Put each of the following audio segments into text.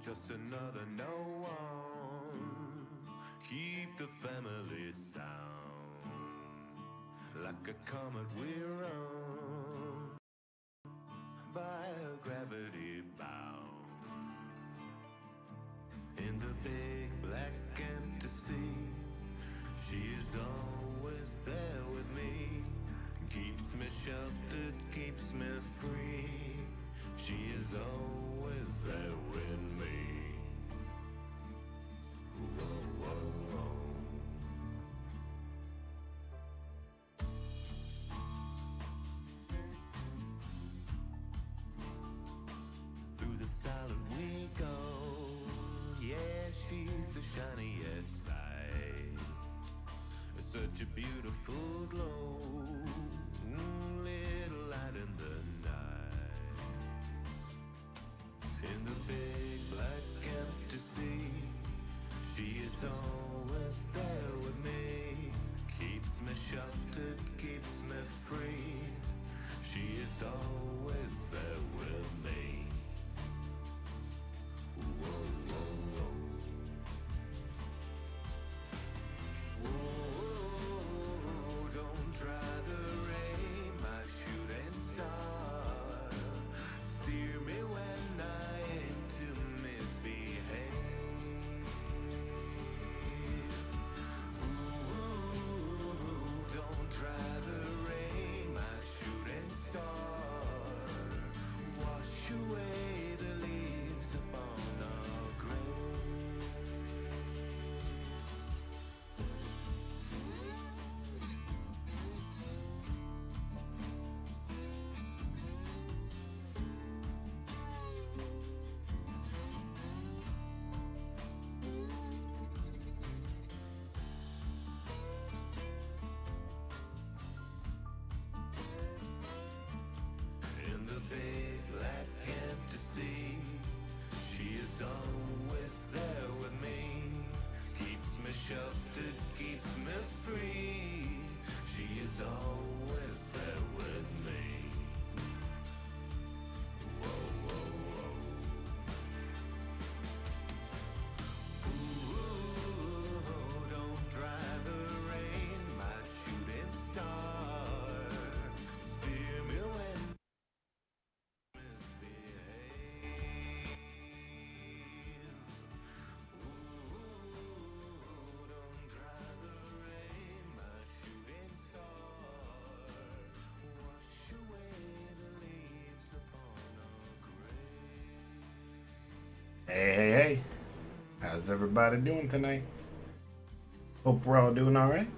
Just another no one. Keep the family sound. Like a comet we run by a gravity bound. In the big black empty sea, she is always there with me. Keeps me sheltered, keeps me free. She is always there with me. Whoa, whoa, whoa. Through the silent we go. Yeah, she's the shiniest side. Such a beautiful glow. Little light in the night. In the big black empty sea, she is always there with me. Keeps me sheltered, keeps me free. She is always there with me. Whoa, whoa, whoa. Whoa, don't try the rain, my shooting star. Steer me when I aim to misbehave. Ooh, don't try the rain, my shooting star. Hey, hey, hey. How's everybody doing tonight? Hope we're all doing alright.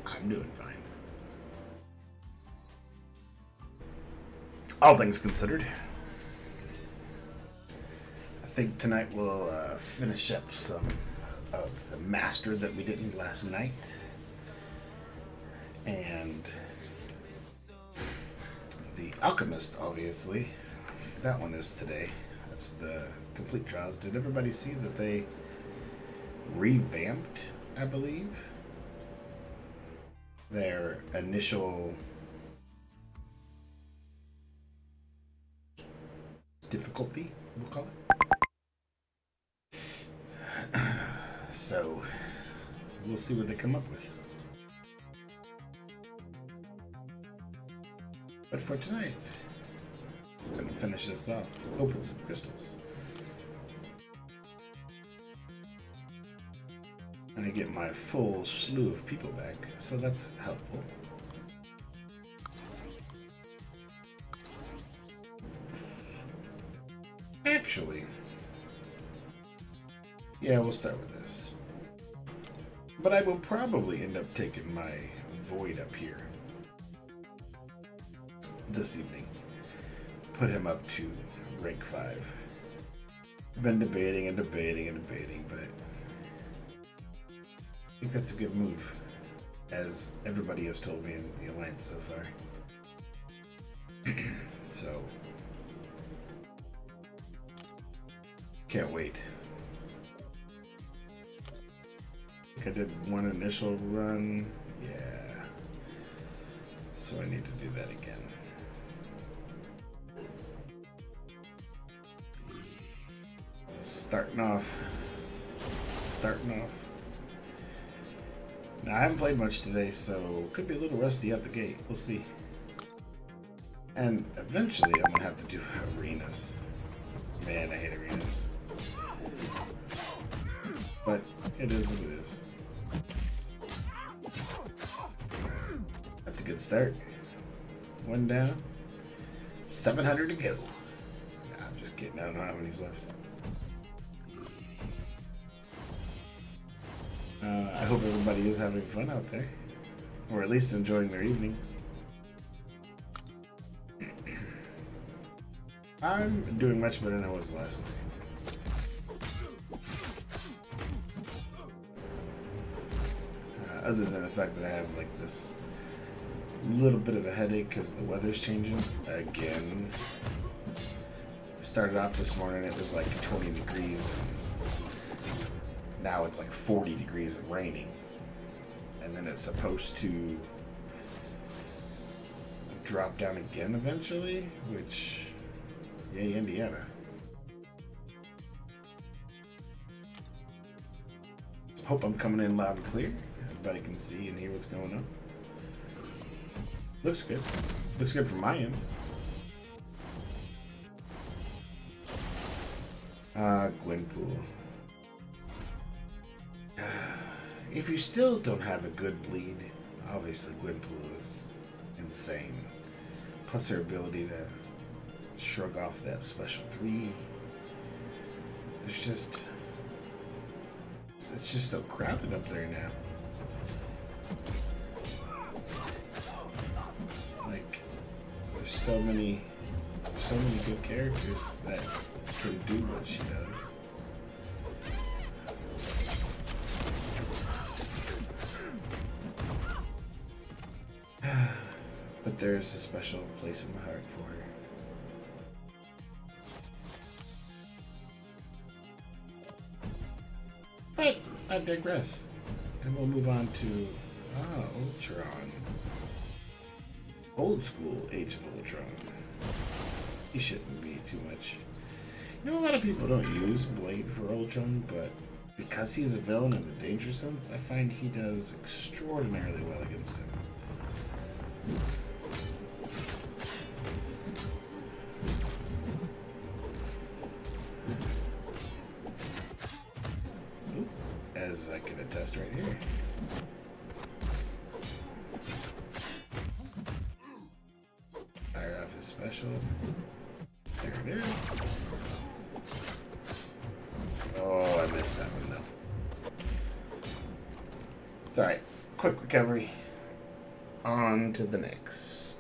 I'm doing fine. All things considered. I think tonight we'll finish up some of the master that we did last night. And the Alchemist, obviously. That one is today. That's the complete trials. Did everybody see that they revamped, I believe, their initial difficulty, we'll call it? So, we'll see what they come up with. But for tonight, I'm going to finish this off. Open some crystals. And I get my full slew of people back, so that's helpful. Actually, yeah, we'll start with this. But I will probably end up taking my Void up here this evening. Put him up to rank 5. I've been debating and debating and debating, but I think that's a good move, as everybody has told me in the Alliance so far. So, can't wait. I think I did one initial run, yeah, so I need to do that again. Starting off. Now, I haven't played much today, so could be a little rusty out the gate. We'll see. And eventually, I'm gonna have to do arenas. Man, I hate arenas. But it is what it is. That's a good start. One down. 700 to go. Nah, I'm just kidding. I don't know how many's left. I hope everybody is having fun out there, or at least enjoying their evening. I'm doing much better than I was last night. Other than the fact that I have like this little bit of a headache because the weather's changing again. I started off this morning, it was like 20 degrees. Now it's like 40 degrees and raining. And then it's supposed to drop down again eventually, which, yay, Indiana. Hope I'm coming in loud and clear. Everybody can see and hear what's going on. Looks good. Looks good from my end. Gwenpool. If you still don't have a good bleed, obviously Gwenpool is insane. Plus her ability to shrug off that special 3. It's just so crowded up there now. Like, there's so many good characters that can do what she does. But there's a special place in my heart for her. But I digress. And we'll move on to Ultron. Old school Age of Ultron. He shouldn't be too much. You know, a lot of people don't use Blade for Ultron, but because he's a villain in the danger sense, I find he does extraordinarily well against him. As I can attest right here. Fire off his special. There it is. Oh, I missed that one though. It's alright. Quick recovery. On to the next.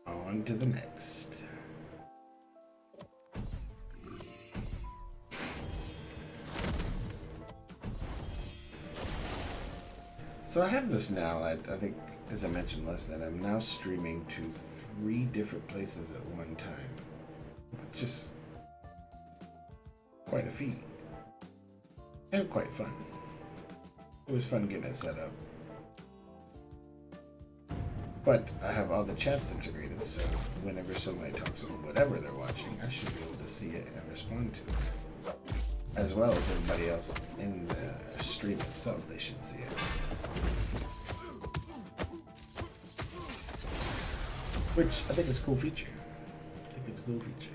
On to the next. So I have this now. I think, as I mentioned last night, I'm now streaming to 3 different places at one time. Just quite a feat. And quite fun. It was fun getting it set up. But I have all the chats integrated, so whenever somebody talks about whatever they're watching, I should be able to see it and respond to it. As well as everybody else in the stream itself, they should see it. Which I think is a cool feature. I think it's a cool feature.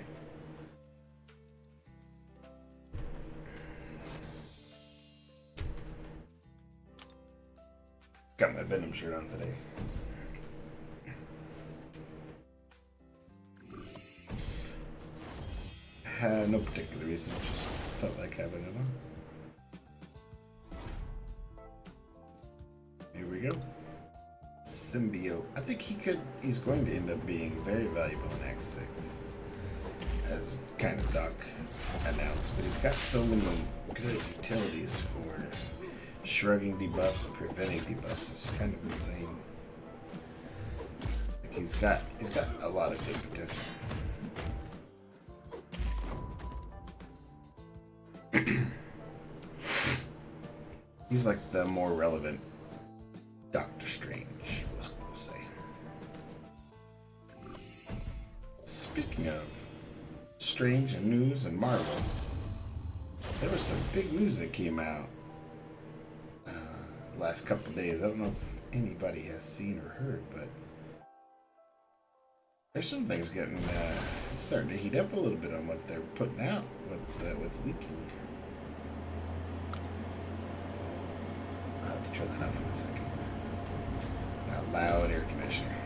Got my Venom shirt on today. No particular reason, just felt like having it on. Here we go. Symbiote. I think he's going to end up being very valuable in Act 6. As kind of Doc announced, but he's got so many good utilities for shrugging debuffs and preventing debuffs. It's kind of insane. Like he's got a lot of good potential. He's like the more relevant Doctor Strange, we'll say. Speaking of Strange and news and Marvel, there was some big news that came out last couple of days. I don't know if anybody has seen or heard, but there's some things getting starting to heat up a little bit on what they're putting out, what's leaking. I'll have to turn that off in a second. That loud air conditioner.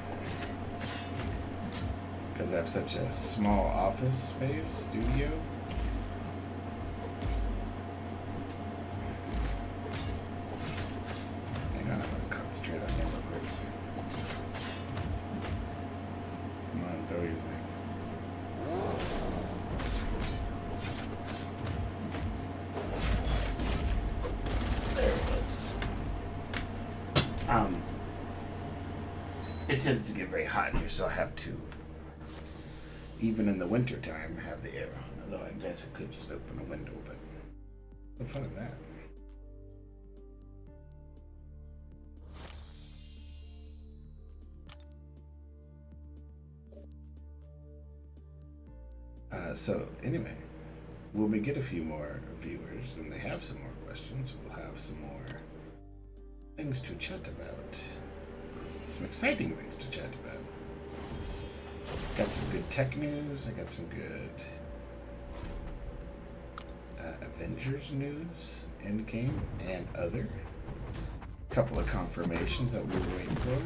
Because I have such a small office space, studio. Hang on, I'm going to concentrate on that real quick. Come on, throw your thing. It tends to get very hot in here, so I have to, even in the winter time, have the air on. Although I guess I could just open a window, but the fun of that. So anyway, when we get a few more viewers and they have some more questions, we'll have some more things to chat about. Some exciting things to chat about. Got some good tech news. I got some good Avengers news, Endgame, and other. A couple of confirmations that we were waiting for.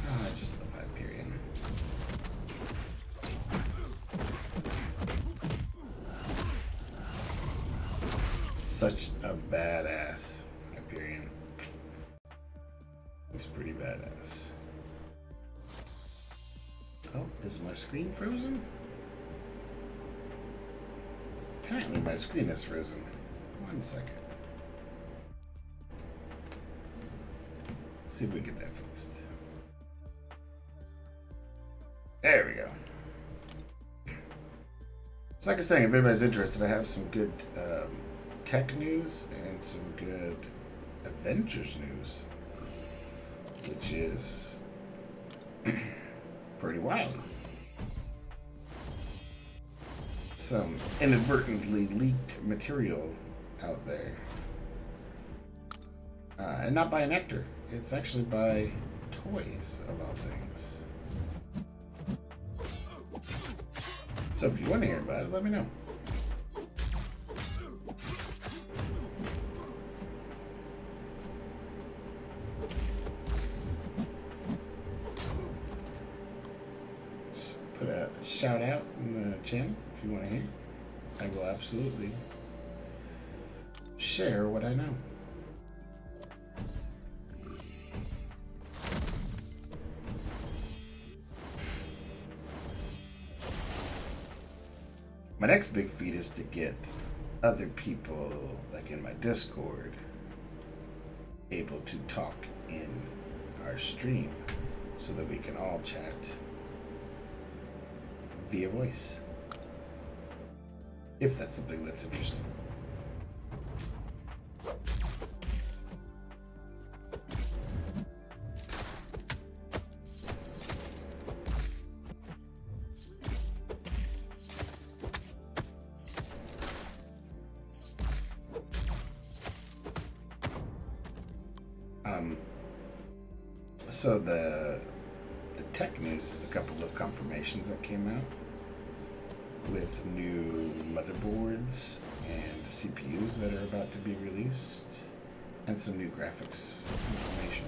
I just love Hyperion. Such a badass Hyperion. It's pretty badass. Oh, is my screen frozen? Apparently my screen is frozen. 1 second. See if we get that fixed. There we go. So like I was saying, if anybody's interested, I have some good tech news and some good Avengers news, which is pretty wild. Some inadvertently leaked material out there. And not by an actor. It's actually by toys, of all things. So if you want to hear about it, let me know. shout out in the channel if you want to hear. I will absolutely share what I know. My next big feat is to get other people, like in my Discord, able to talk in our stream so that we can all chat via voice. If that's something that's interesting. So the tech news is a couple of confirmations that came out with new motherboards and CPUs that are about to be released, and some new graphics information.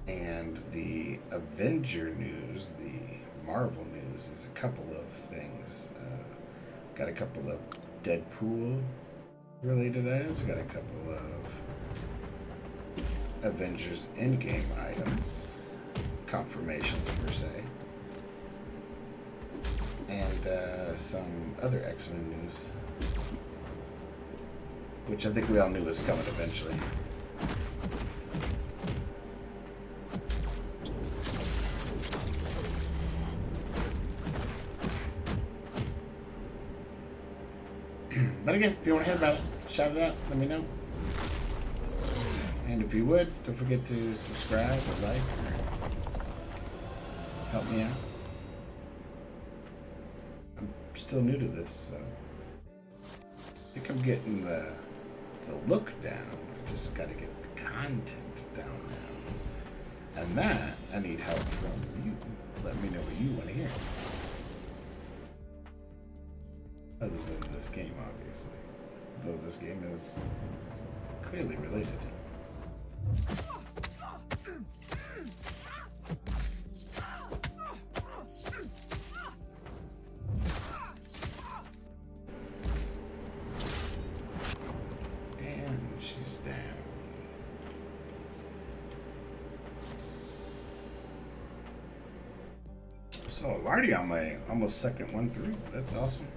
And the Avenger news, the Marvel news, is a couple of things. Got a couple of Deadpool related items. Got a couple of Avengers Endgame items, confirmations per se, and some other X-Men news, which I think we all knew was coming eventually. But again, if you want to hear about it, shout it out, let me know. And if you would, don't forget to subscribe or like or help me out. I'm still new to this, so I think I'm getting the look down. I just got to get the content down now. And that, I need help from you. Let me know what you want to hear. Other than this game, obviously. Though this game is clearly related. And she's down. So I'm already on my almost second one through. That's awesome.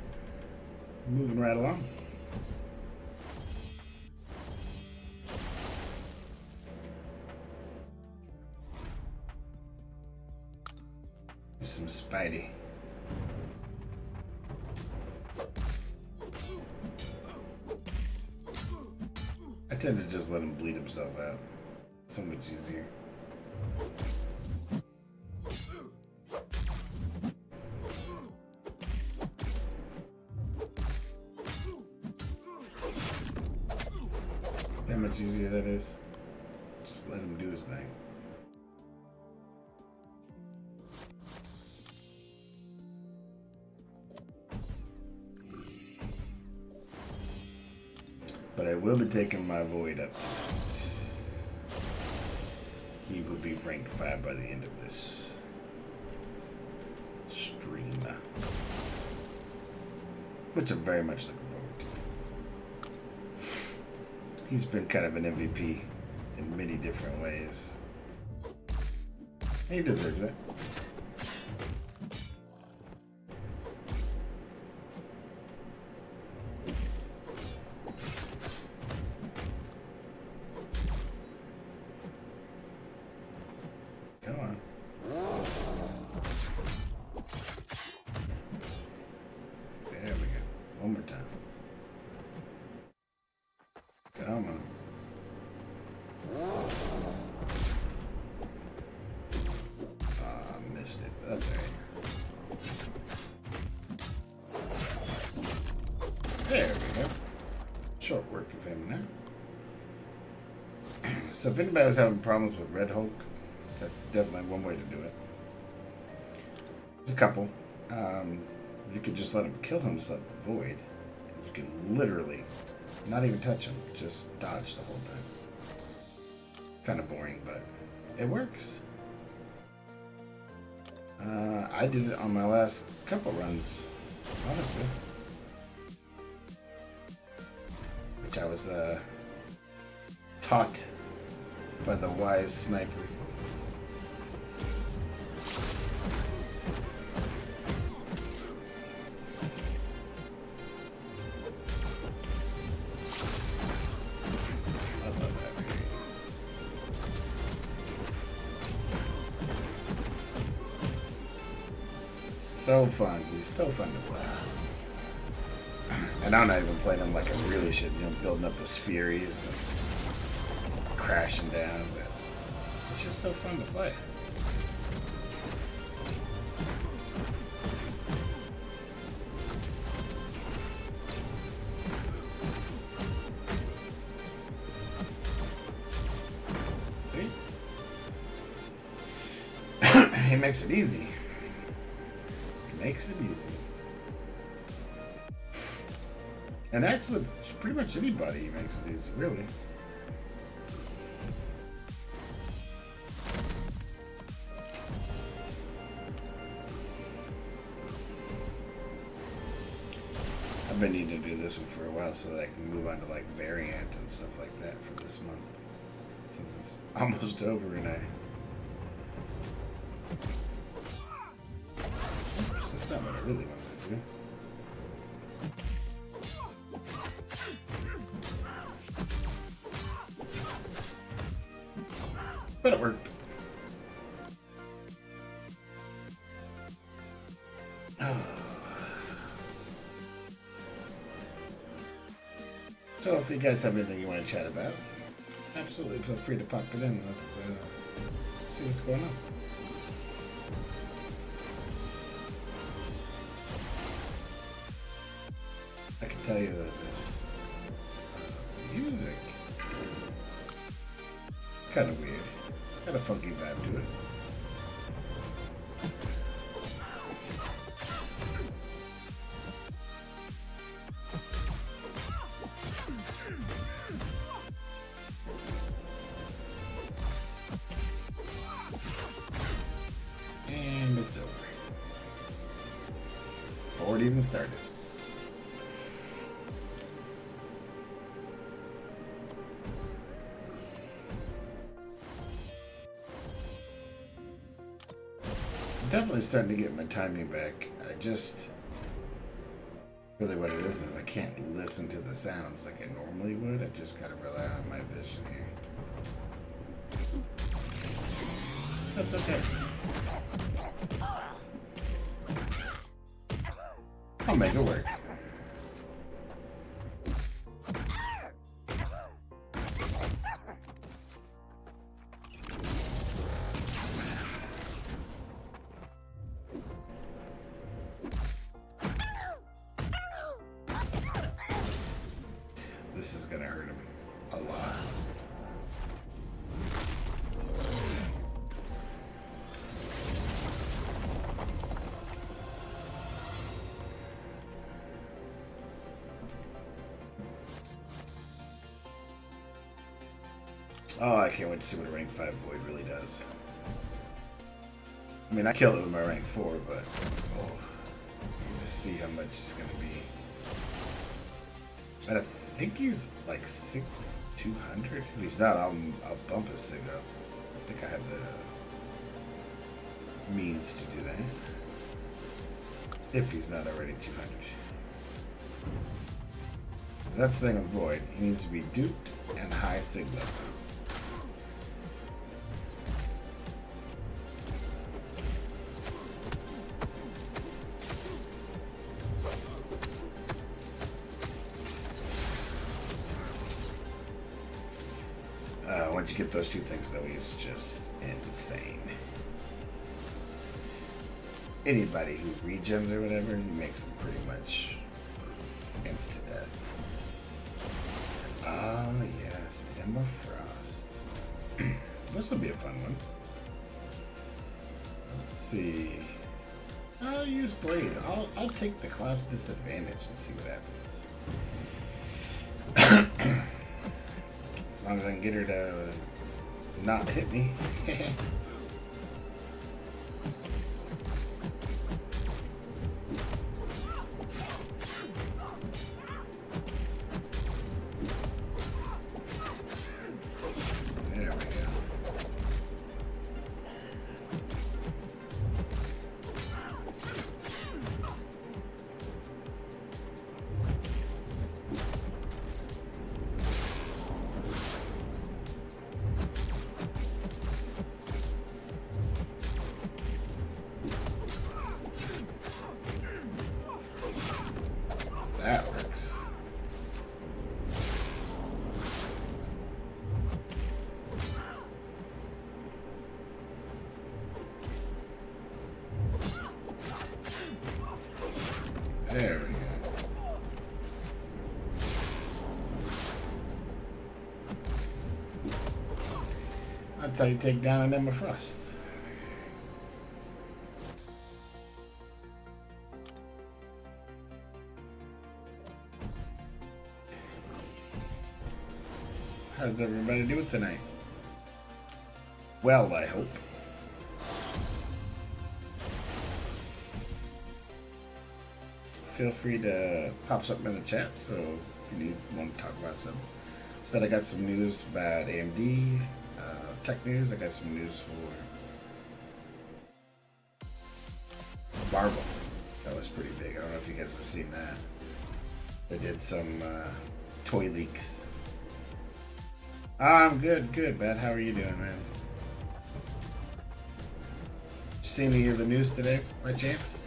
Moving right along. Some Spidey. I tend to just let him bleed himself out. So much easier. How much easier that is. Just let him do his thing. But I will be taking my Void up tonight. He will be ranked 5 by the end of this stream. Which I'm very much looking forward to. He's been kind of an MVP in many different ways. He deserves it. So if anybody was having problems with Red Hulk, that's definitely one way to do it. There's a couple. You could just let him kill himself with Void. You can literally not even touch him, just dodge the whole thing. Kind of boring, but it works. I did it on my last couple runs, honestly. Which I was taught by the wise sniper. I love that video. So fun. He's so fun to play. And I'm not even playing him like I really should. You know, building up his furies and crashing down. But it's just so fun to play. See? He makes it easy. Makes it easy. And that's with pretty much anybody he makes it easy, really. I've been needing to do this one for a while so that I can move on to like variant and stuff like that for this month. Since it's almost over and that's not what I really wanted to do. But it worked. So if you guys have anything you want to chat about, absolutely feel free to pop it in. Let's see what's going on. I can tell you that this music kind of weird. It's got a funky vibe to it. And it's over. Before it even started. Definitely starting to get my timing back. I just really what it is I can't listen to the sounds like I normally would. I just gotta rely on my vision here. That's okay. I'll make it work. This is gonna hurt him a lot. Oh, I can't wait to see what a rank 5 Void really does. I mean, I killed it with my rank 4, but oh, you just see how much it's gonna be. And I think he's like 200. If he's not, I'll bump his sig up. I think I have the means to do that. If he's not already 200. Because that's the thing with Void. He needs to be duped and high sig level. Once you get those two things, though, he's just insane. Anybody who regens or whatever, he makes them pretty much insta death. Ah, yes, Emma Frost. This will be a fun one. Let's see. I'll use Blade. I'll take the class disadvantage and see what happens. As long as I can get her to not hit me. That's how you take down an Emma Frost. How's everybody doing tonight? Well, I hope. Feel free to pop something in the chat, so if you want to talk about something. Said I got some news about AMD, tech news. I got some news for Marvel. That was pretty big. I don't know if you guys have seen that. They did some toy leaks. I'm good, man. How are you doing, man? See any of the news today, by chance?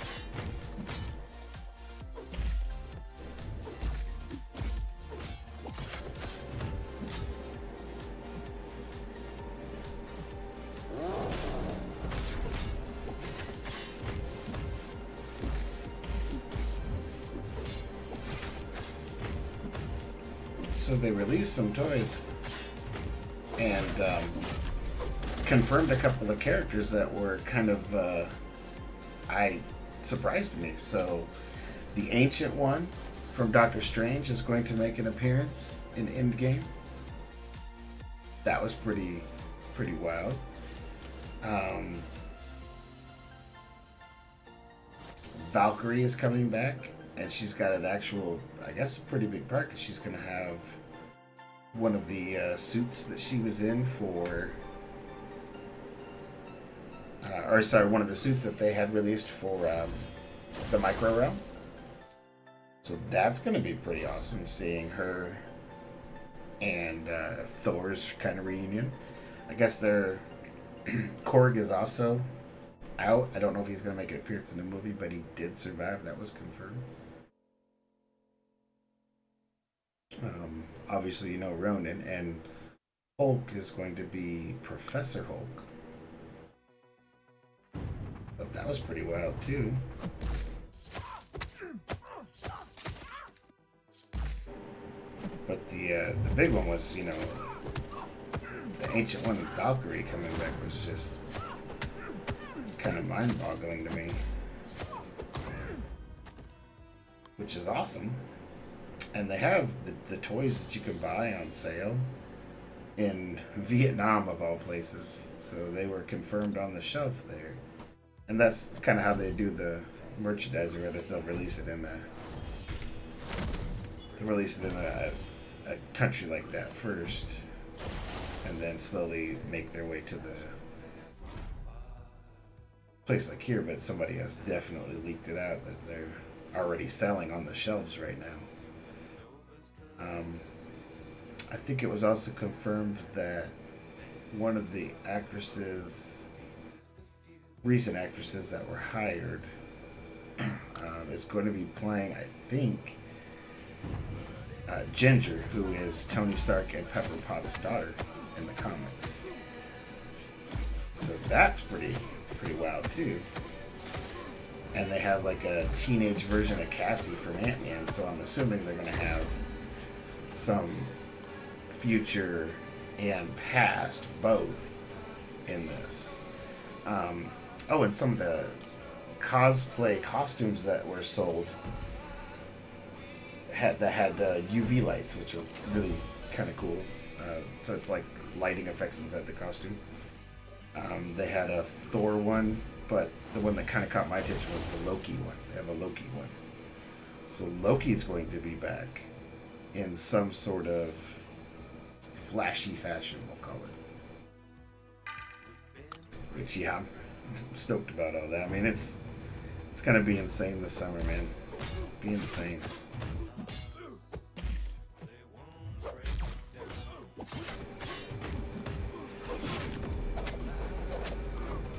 So they released some toys and confirmed a couple of characters that were kind of surprised me. So the Ancient One from Doctor Strange is going to make an appearance in Endgame. That was pretty wild. Valkyrie is coming back, and she's got an actual, I guess, a pretty big part, because she's going to have one of the suits that she was in for, one of the suits that they had released for the Micro Realm. So that's going to be pretty awesome, seeing her and Thor's kind of reunion. I guess their Korg is also out. I don't know if he's going to make an appearance in the movie, but he did survive. That was confirmed. Obviously, you know Ronan, and Hulk is going to be Professor Hulk. But that was pretty wild too. But the big one was, you know, the Ancient One, Valkyrie, coming back was just kind of mind-boggling to me, which is awesome. And they have the toys that you can buy on sale in Vietnam, of all places. So they were confirmed on the shelf there. And that's kind of how they do the merchandising, where they'll release it in a country like that first, and then slowly make their way to the place like here. But somebody has definitely leaked it out that they're already selling on the shelves right now. I think it was also confirmed that one of the recent actresses that were hired is going to be playing, I think, Ginger, who is Tony Stark and Pepper Potts' daughter in the comics. So that's pretty wild too. And they have like a teenage version of Cassie from Ant-Man, so I'm assuming they're going to have some future and past both in this. Oh, and some of the cosplay costumes that were sold had UV lights, which are really kind of cool. So it's like lighting effects inside the costume. They had a Thor one, but the one that kind of caught my attention was the Loki one. They have a Loki one. So Loki's going to be back in some sort of flashy fashion, we'll call it. Which, yeah, I'm stoked about all that. I mean, it's gonna be insane this summer, man. Be insane.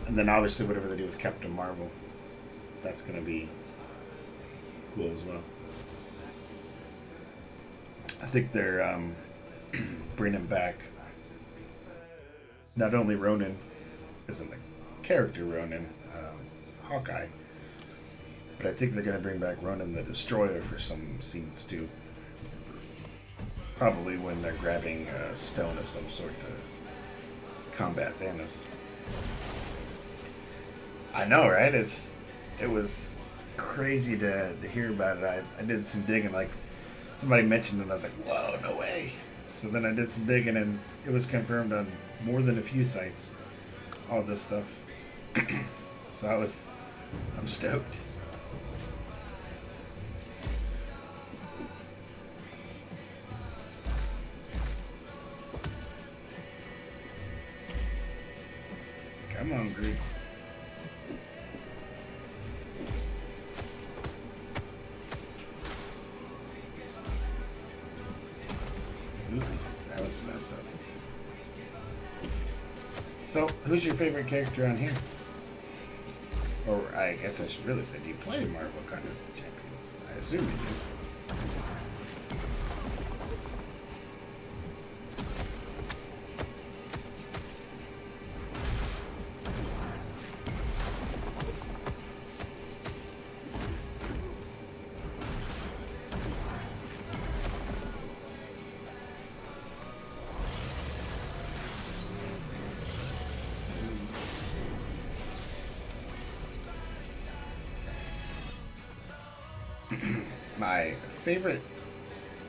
And then obviously whatever they do with Captain Marvel, that's gonna be cool as well. I think they're bringing back not only Ronan, isn't the character Ronan, Hawkeye, but I think they're going to bring back Ronan the Destroyer for some scenes too. Probably when they're grabbing a stone of some sort to combat Thanos. I know, right? It was crazy to hear about it. I did some digging, like somebody mentioned it, and I was like, whoa, no way. So then I did some digging, and it was confirmed on more than a few sites, all this stuff. So I'm stoked. Come on, Greek. Oops, that was a mess up. So, who's your favorite character on here? Or, I guess I should really say, do you play Marvel Contest of Champions? I assume you do. My favorite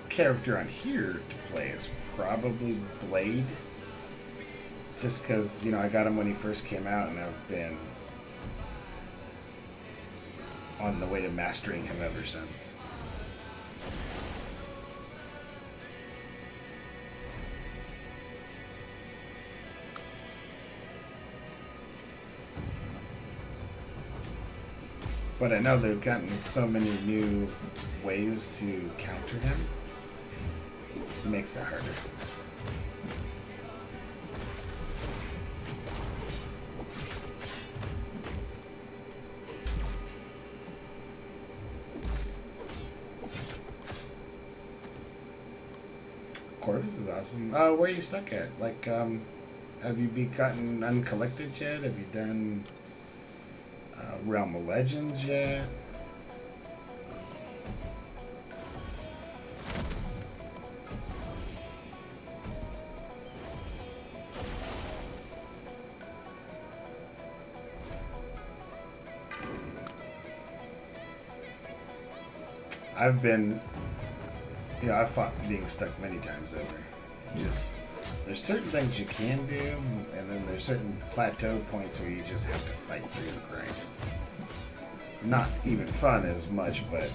character on here to play is probably Blade. Just because, you know, I got him when he first came out, and I've been on the way to mastering him ever since. But I know they've gotten so many new ways to counter him. It makes it harder. Corvus is awesome. Where are you stuck at? Like, have you gotten Uncollected yet? Have you done Realm of Legends yet? I've been, you know, I've fought being stuck many times over. There's certain things you can do, and then there's certain plateau points where you just have to fight through the grind. It's not even fun as much, but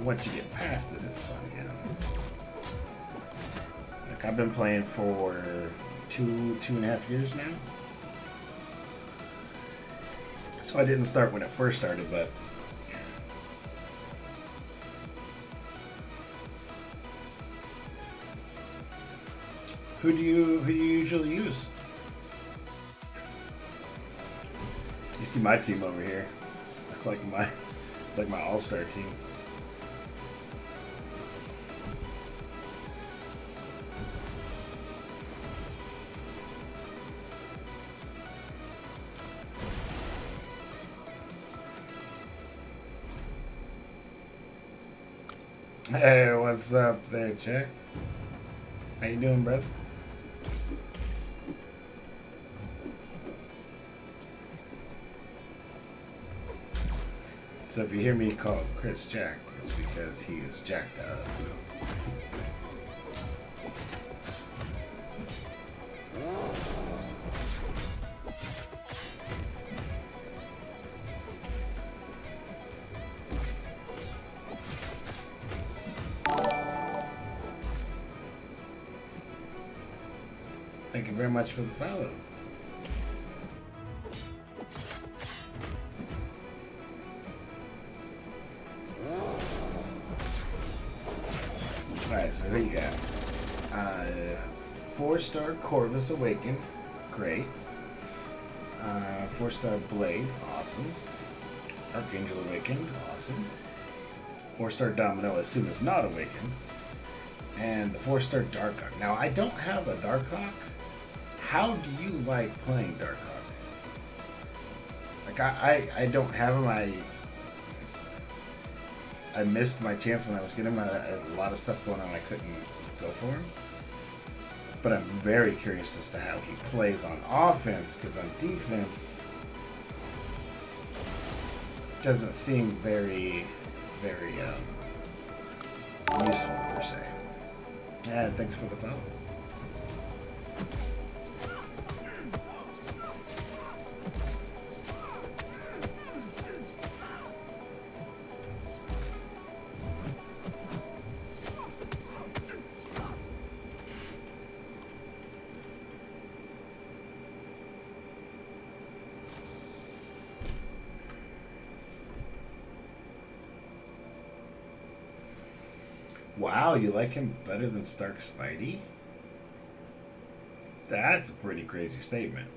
once you get past it, it's fun, you know. Like, I've been playing for two and a half years now. So I didn't start when it first started, but Who do you usually use? You see my team over here. It's like my all-star team. Hey, what's up there, Jack? How you doing, brother? So if you hear me call Chris Jack, it's because he is Jack to us. Thank you very much for the follow. Alright, so here you got 4-star Corvus Awakened, great. 4-star Blade, awesome. Archangel Awakened, awesome. 4-star Domino, as soon as not awakened. And the 4-star Darkhawk. Now, I don't have a Darkhawk. How do you like playing Darkhawk? Like, I don't have him. I missed my chance when I was getting him. I had a lot of stuff going on. I couldn't go for him. But I'm very curious as to how he plays on offense, because on defense, doesn't seem very, very useful per se. And thanks for the follow. Wow, you like him better than Stark Spidey? That's a pretty crazy statement.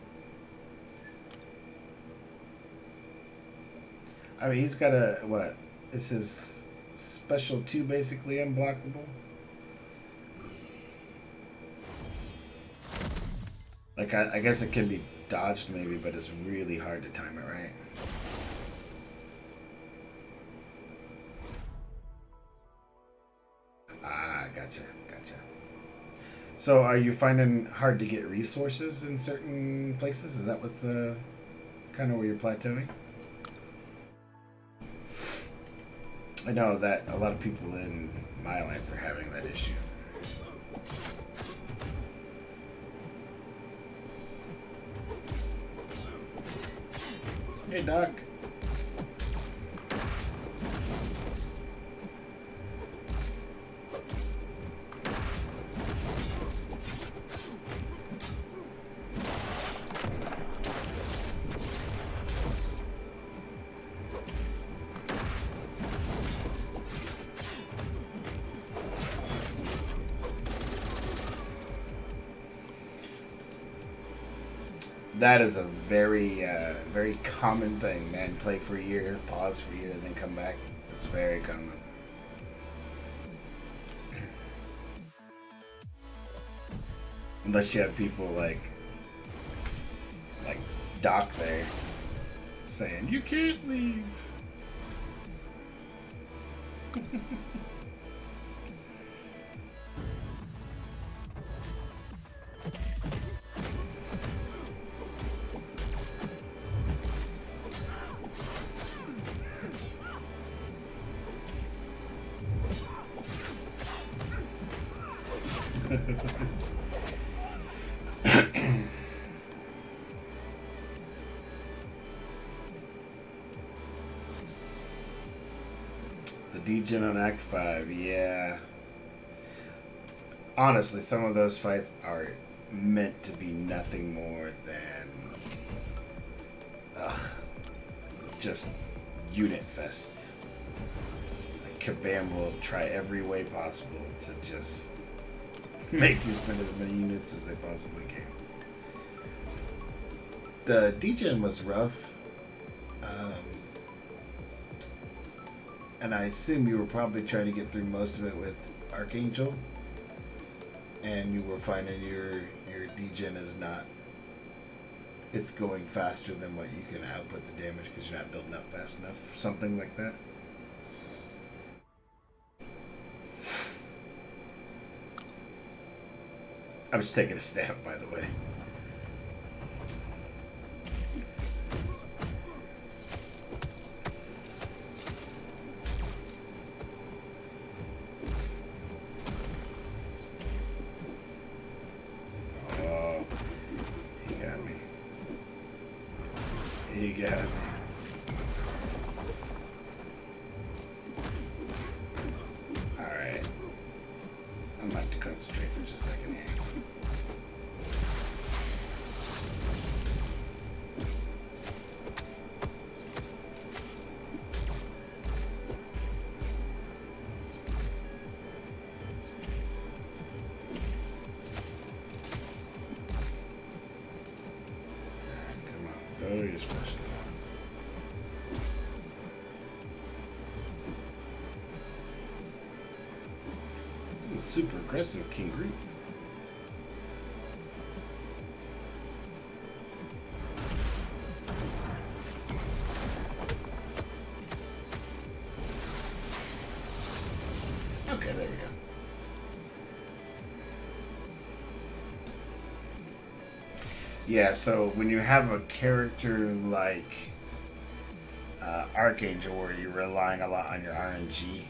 I mean, he's got a, what? Is his special 2 basically unblockable? Like, I guess it can be dodged maybe, but it's really hard to time it right. Gotcha. So are you finding hard to get resources in certain places? Is that what's kind of where you're plateauing? I know that a lot of people in my alliance are having that issue. Hey, Doc. That is a very, very common thing, man. Play for a year, pause for a year, and then come back. It's very common. Unless you have people like Doc there saying, "You can't leave." The degen on Act 5, yeah. Honestly, some of those fights are meant to be nothing more than just unit fest. Like, Kabam will try every way possible to just make you spend as many units as they possibly can. The degen was rough. And I assume you were probably trying to get through most of it with Archangel. And you were finding your degen is not... It's going faster than what you can output the damage because you're not building up fast enough. Something like that. I'm just taking a stab, by the way. Oh, he got me. He got me. Alright. I'm about to concentrate for just a second here. Oh, you're special. This is super aggressive, King Groot. Okay, there we go. Yeah, so when you have a character like Archangel where you're relying a lot on your RNG,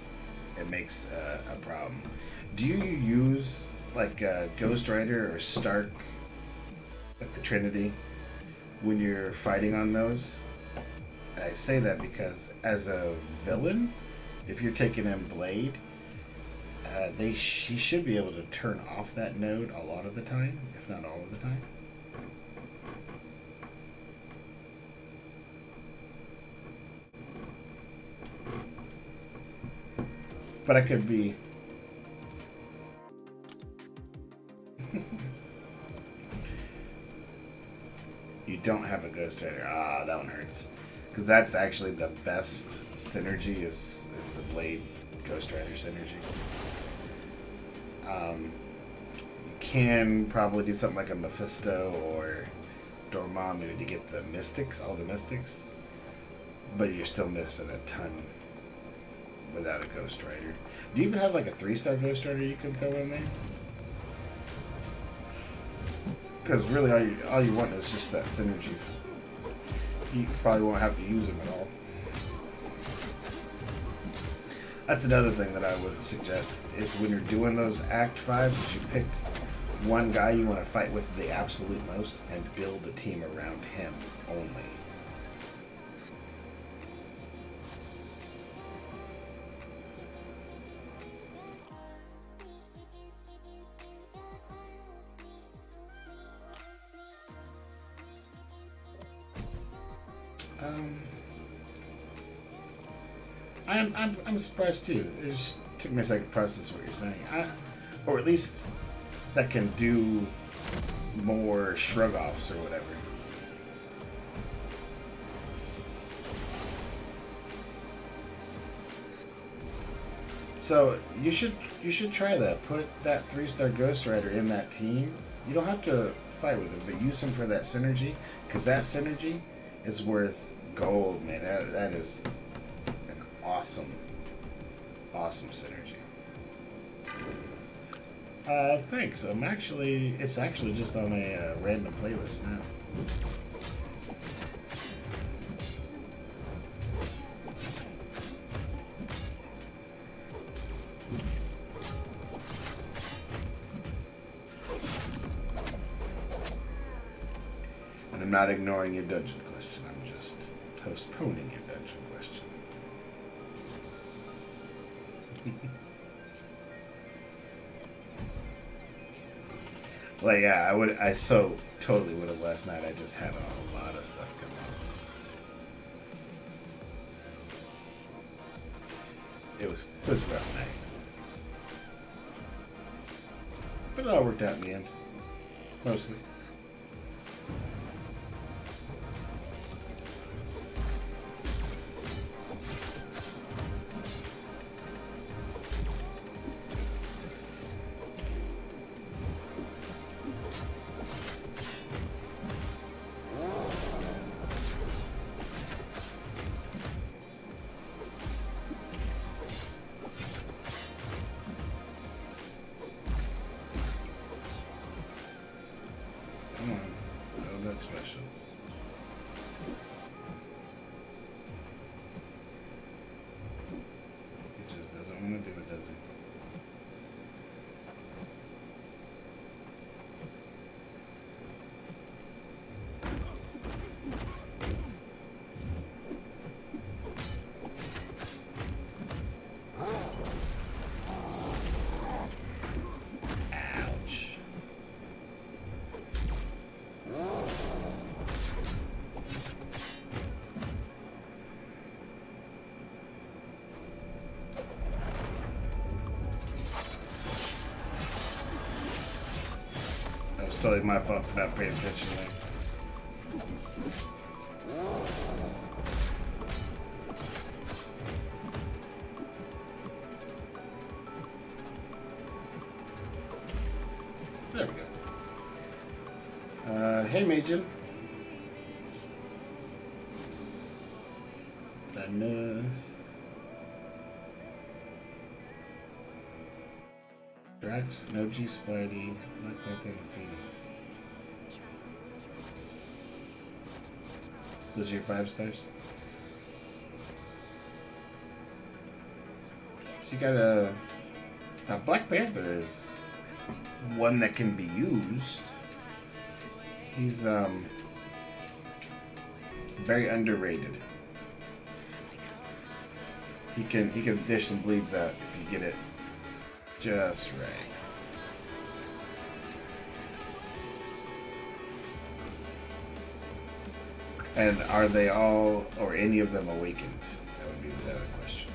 it makes a problem. Do you use like Ghost Rider or Stark, like the Trinity, when you're fighting on those? I say that because as a villain, if you're taking in Blade, he should be able to turn off that node a lot of the time, if not all of the time. But I could be. You don't have a Ghost Rider. Ah, that one hurts. Because that's actually the best synergy is the Blade Ghost Rider synergy. You can probably do something like a Mephisto or Dormammu to get the Mystics, all the Mystics. But you're still missing a ton without a Ghost Rider. Do you even have like a 3-star Ghost Rider you can throw in there? Because really all you want is just that synergy. You probably won't have to use them at all. That's another thing that I would suggest is when you're doing those Act 5s, is you pick one guy you want to fight with the absolute most and build a team around him only. I'm surprised too. It just took me a second to process what you're saying. Or at least that can do more shrug offs or whatever. So you should try that. Put that 3-star Ghost Rider in that team. You don't have to fight with him, but use him for that synergy, because that synergy is worth gold, man. That is an awesome synergy. Thanks. It's actually just on a random playlist now. And I'm not ignoring your dungeon question. I'm just postponing your dungeon question. Like, yeah, I so totally would have last night. I just had a lot of stuff come up. It was a rough night. But it all worked out in the end. Mostly. Special. He just doesn't want to do it, does he? Totally my fault for not paying attention there. There we go. Hey, Majin. I miss. Drax, an OG Spidey, Black Panther, and Phoenix. Those are your 5 stars? So you got a... Now, Black Panther is one that can be used. He's, very underrated. He can dish some bleeds out if you get it just right. And are they all or any of them awakened? That would be the other question.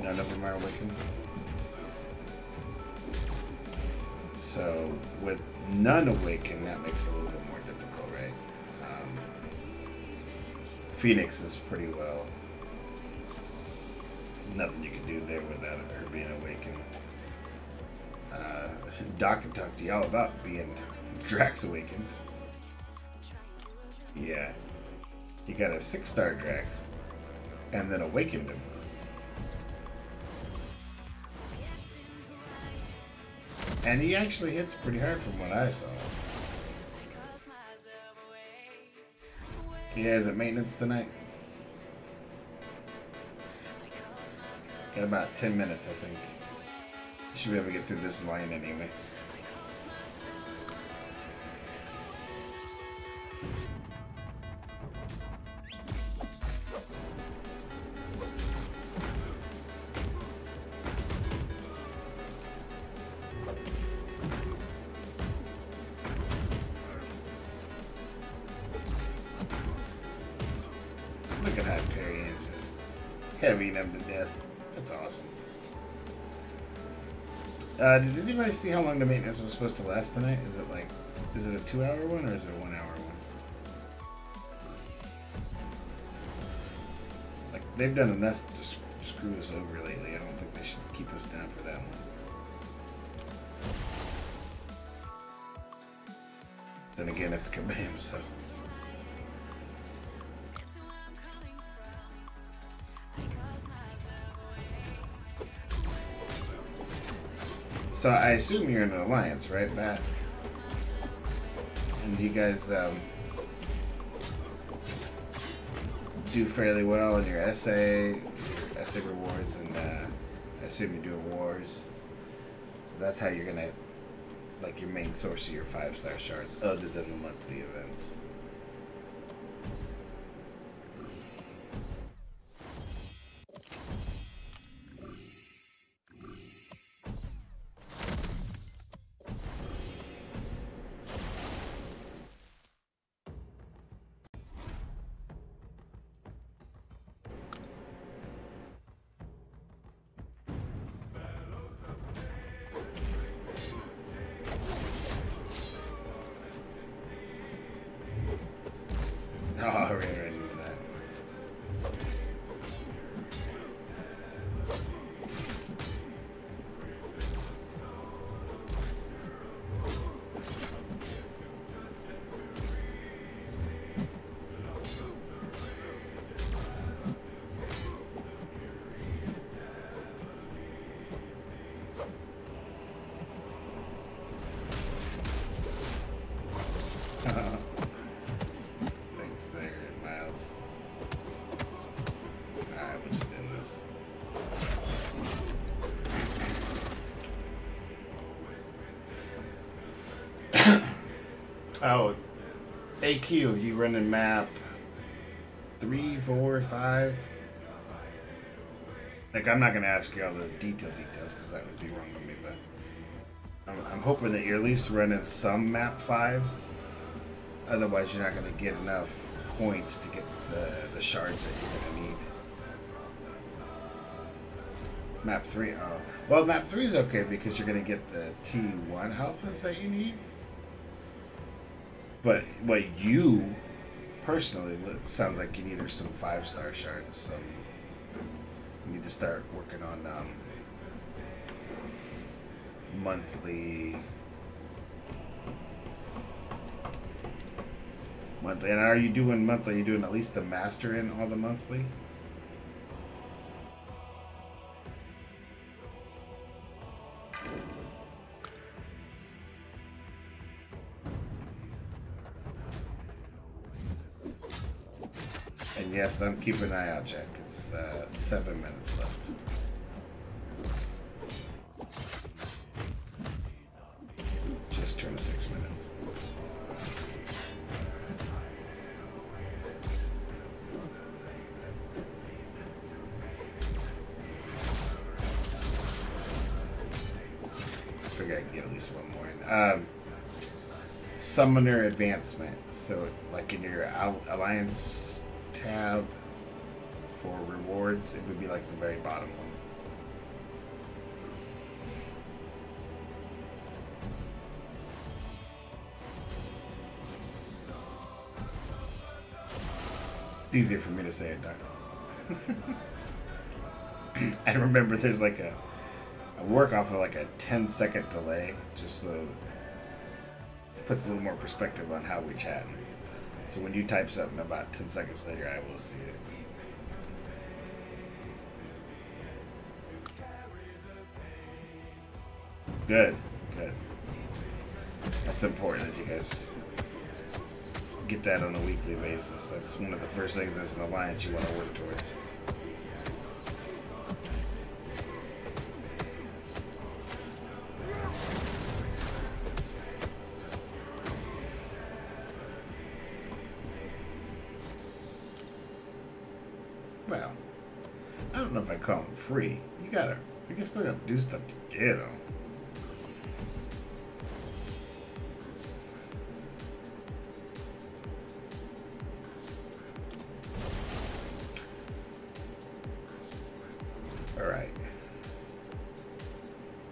None of them are awakened. So with none awakened, that makes it a little bit more difficult, right? Phoenix is pretty well. Nothing you can do there without her being awakened. Doc can talk to y'all about being Drax awakened. Yeah. You got a 6-star Drax and then awakened him. And he actually hits pretty hard from what I saw. He has a maintenance tonight. Got about 10 minutes, I think. Should be able to get through this line anyway. Look at that parry and just heavying him to death. That's awesome. Did anybody see how long the maintenance was supposed to last tonight? Is it a 2-hour one or is it a 1-hour one? Like, they've done enough to screw us over lately. I don't think they should keep us down for that one. Then again, it's Kabam, so... So I assume you're in an alliance, right, Matt? And you guys do fairly well in your essay rewards, and I assume you're doing wars. So that's how you're gonna, like, your main source of your 5-star shards, other than the monthly events. Oh, right into that. Thanks there, Miles. Alright, we'll just end this. Oh, AQ, you running map 3, 4, 5? Like, I'm not going to ask you all the details because that would be wrong of me, but I'm hoping that you're at least running some map 5s. Otherwise, you're not going to get enough points to get the shards that you're going to need. Map 3, oh. Well, map 3 is okay because you're going to get the T1 alphas that you need. But what you personally sounds like you need are some 5-star shards, some We need to start working on monthly. Monthly. And are you doing monthly? Are you doing at least the master in all the monthly? And yes, I'm keeping an eye out, Jack. It's 7 minutes left. Just turned 6 minutes. I figure I can get at least one more in. Summoner advancement. So, like in your alliance tab for rewards, it would be like the very bottom one. It's easier for me to say it, Doc. I remember there's like a work off of like a 10-second delay, just so it puts a little more perspective on how we chat. So when you type something about 10 seconds later, I will see it. Good, good. That's important that you guys get that on a weekly basis. That's one of the first things as an alliance you want to work towards. Well, I don't know if I call them free. You still gotta do stuff to get them. Alright.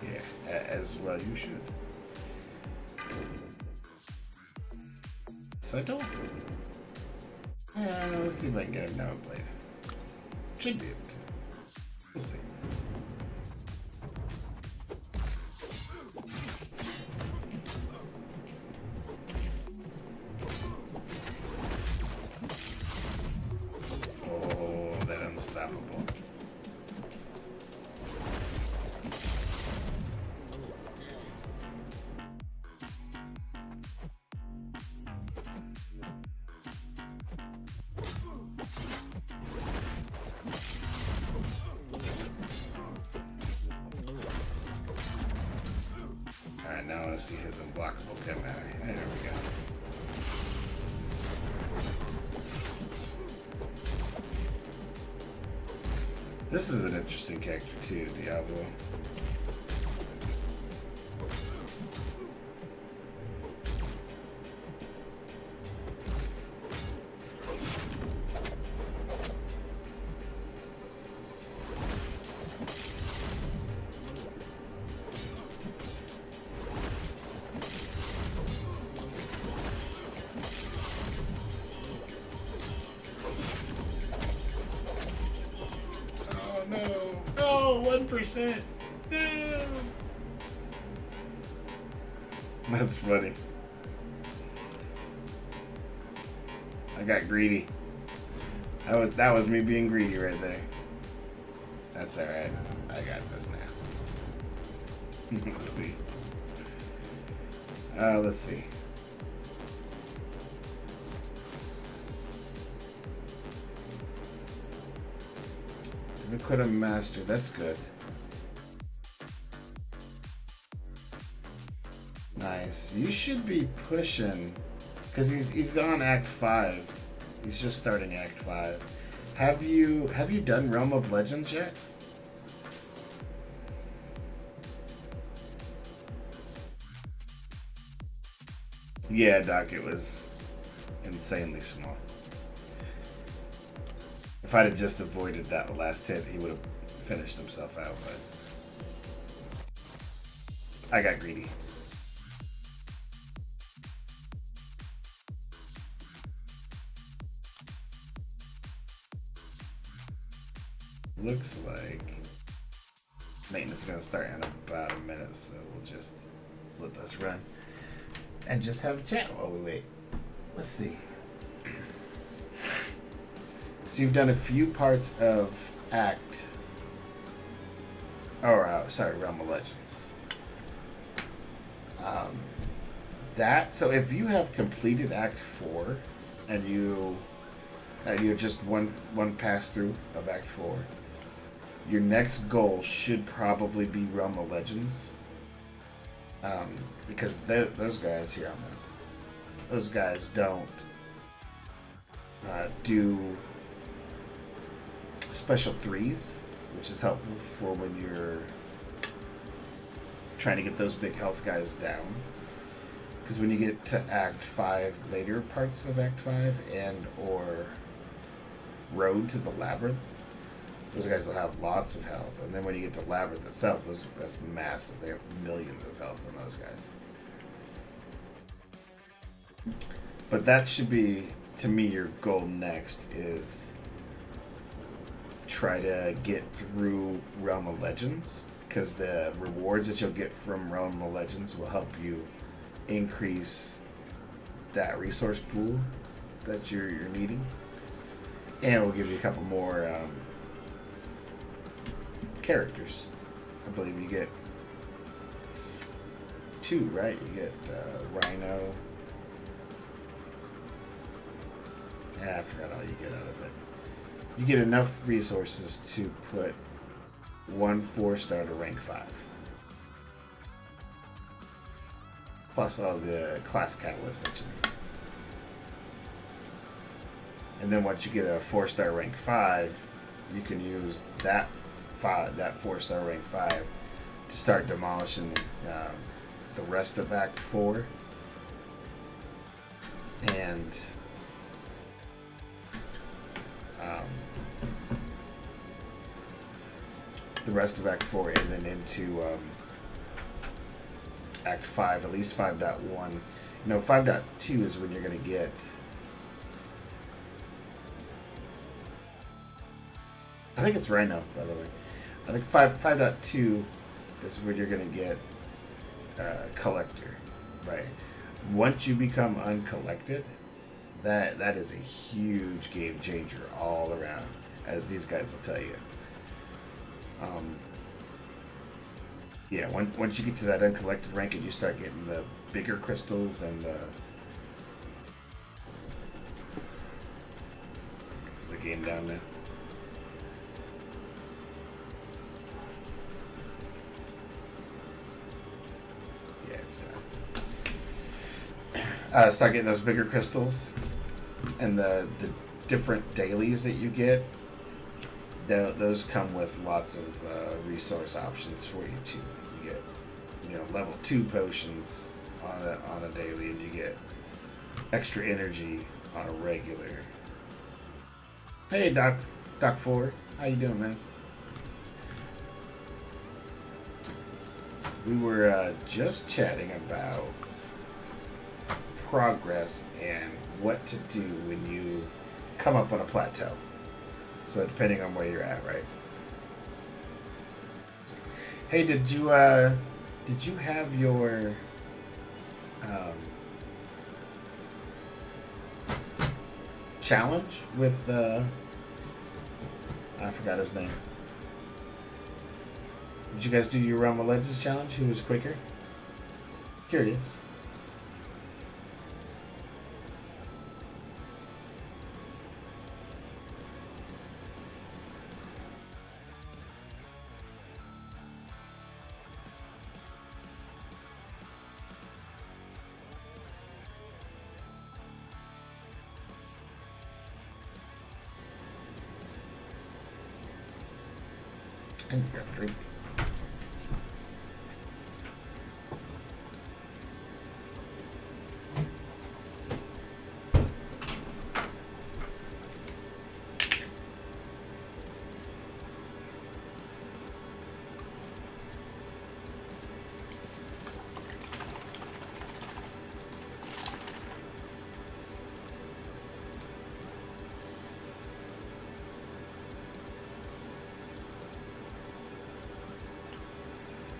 Yeah, as well you should. So I don't... let's see if I can get him now played. Should be able to. We'll see. Oh, that unstoppable. Alright, now I want to see his unblockable come out. There we go. This is an interesting character too, Diablo. No. Oh, 1%. No. That's funny. I got greedy. That was me being greedy right there. That's alright. I got this now. Let's see. Let's see. Quit a master, that's good. Nice. You should be pushing, because he's on Act 5. He's just starting Act 5. Have you done Realm of Legends yet? Yeah, Doc, it was insanely small. If I'd have just avoided that last hit, he would have finished himself out, but I got greedy. looks like maintenance is going to start in about a minute, so we'll just let this run and just have a chat while we wait. Let's see. So you've done a few parts of Realm of Legends. So if you have completed Act 4 and you're just one pass through of Act 4, your next goal should probably be Realm of Legends. Because those guys here on those guys don't do special 3s, which is helpful for when you're trying to get those big health guys down. Because when you get to Act 5, later parts of Act 5 and or Road to the Labyrinth, those guys will have lots of health. And then when you get to Labyrinth itself, that's massive. They have millions of health on those guys. But that should be, to me, your goal next is try to get through Realm of Legends, because the rewards that you'll get from Realm of Legends will help you increase that resource pool that you're needing, and it will give you a couple more characters. I believe you get 2, right? You get Rhino. I forgot all you get out of it. You get enough resources to put 1 4-star to rank 5. Plus all the class catalysts that you need. And then once you get a 4-star rank 5, you can use that 4-star rank 5 to start demolishing the rest of Act 4. And the rest of Act 4, and then into Act 5, at least 5.1. 5.2 is when you're going to get I think it's Rhino, by the way. I think 5.2 is when you're going to get Collector, right? Once you become uncollected, that is a huge game changer all around, as these guys will tell you. Yeah, once you get to that uncollected rank and you start getting the bigger crystals and is the game down there? Yeah, it's down. Start getting those bigger crystals and the different dailies that you get. Those come with lots of resource options for you too. You get, level 2 potions on a daily, and you get extra energy on a regular. Hey, Doc 4, how you doing, man? We were just chatting about progress and what to do when you come up on a plateau. So depending on where you're at, right? Hey, did you have your challenge with I forgot his name. Did you guys do your Realm of Legends challenge? Who was quicker? Curious. And you got a drink.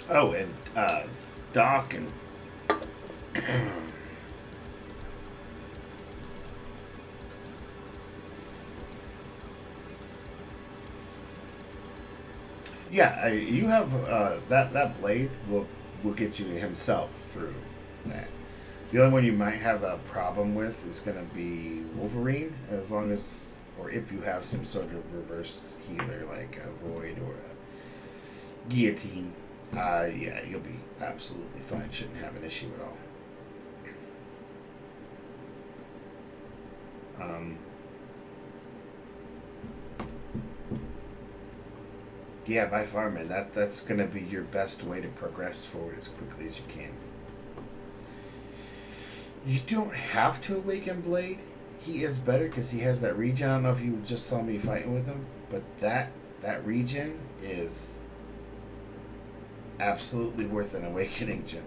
Oh, and Doc and yeah, you have that blade will get you himself through that. The only one you might have a problem with is going to be Wolverine, as long as, or if you have some sort of reverse healer like a Void or a Guillotine. Yeah, you'll be absolutely fine. Shouldn't have an issue at all. Yeah, by far, man. That's gonna be your best way to progress forward as quickly as you can. You don't have to awaken Blade. He is better because he has that regen. I don't know if you just saw me fighting with him, but that regen is absolutely worth an awakening gem.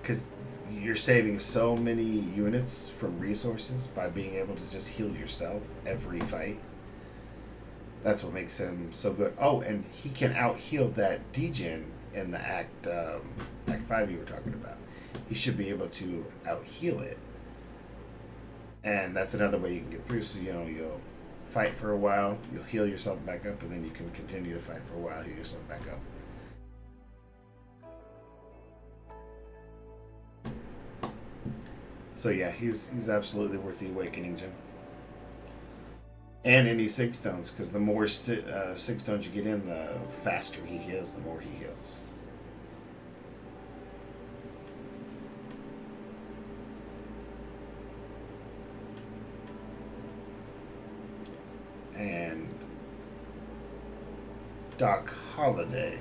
Because you're saving so many units from resources by being able to just heal yourself every fight. That's what makes him so good. Oh, and he can out heal that degen in the Act 5 you were talking about. He should be able to out heal it, and that's another way you can get through. So you'll fight for a while, you'll heal yourself back up, and then you can continue to fight for a while, heal yourself back up. So yeah, he's absolutely worth the awakening gem. And any sig stones, because the more sig stones you get in, the faster he heals, the more he heals. And Doc Holliday.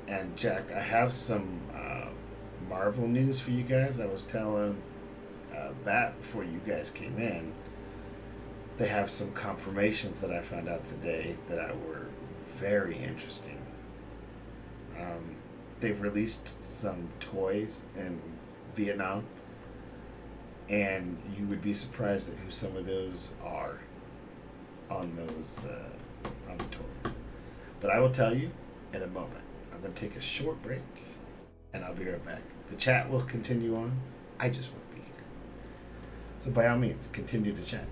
And Jack, I have some Marvel news for you guys. I was telling Bat before you guys came in. They have some confirmations that I found out today that were very interesting. They've released some toys in Vietnam, and you would be surprised at who some of those are on those on the toys. But I will tell you in a moment. I'm going to take a short break, and I'll be right back. The chat will continue on. I just won't be here. So by all means, continue to chat.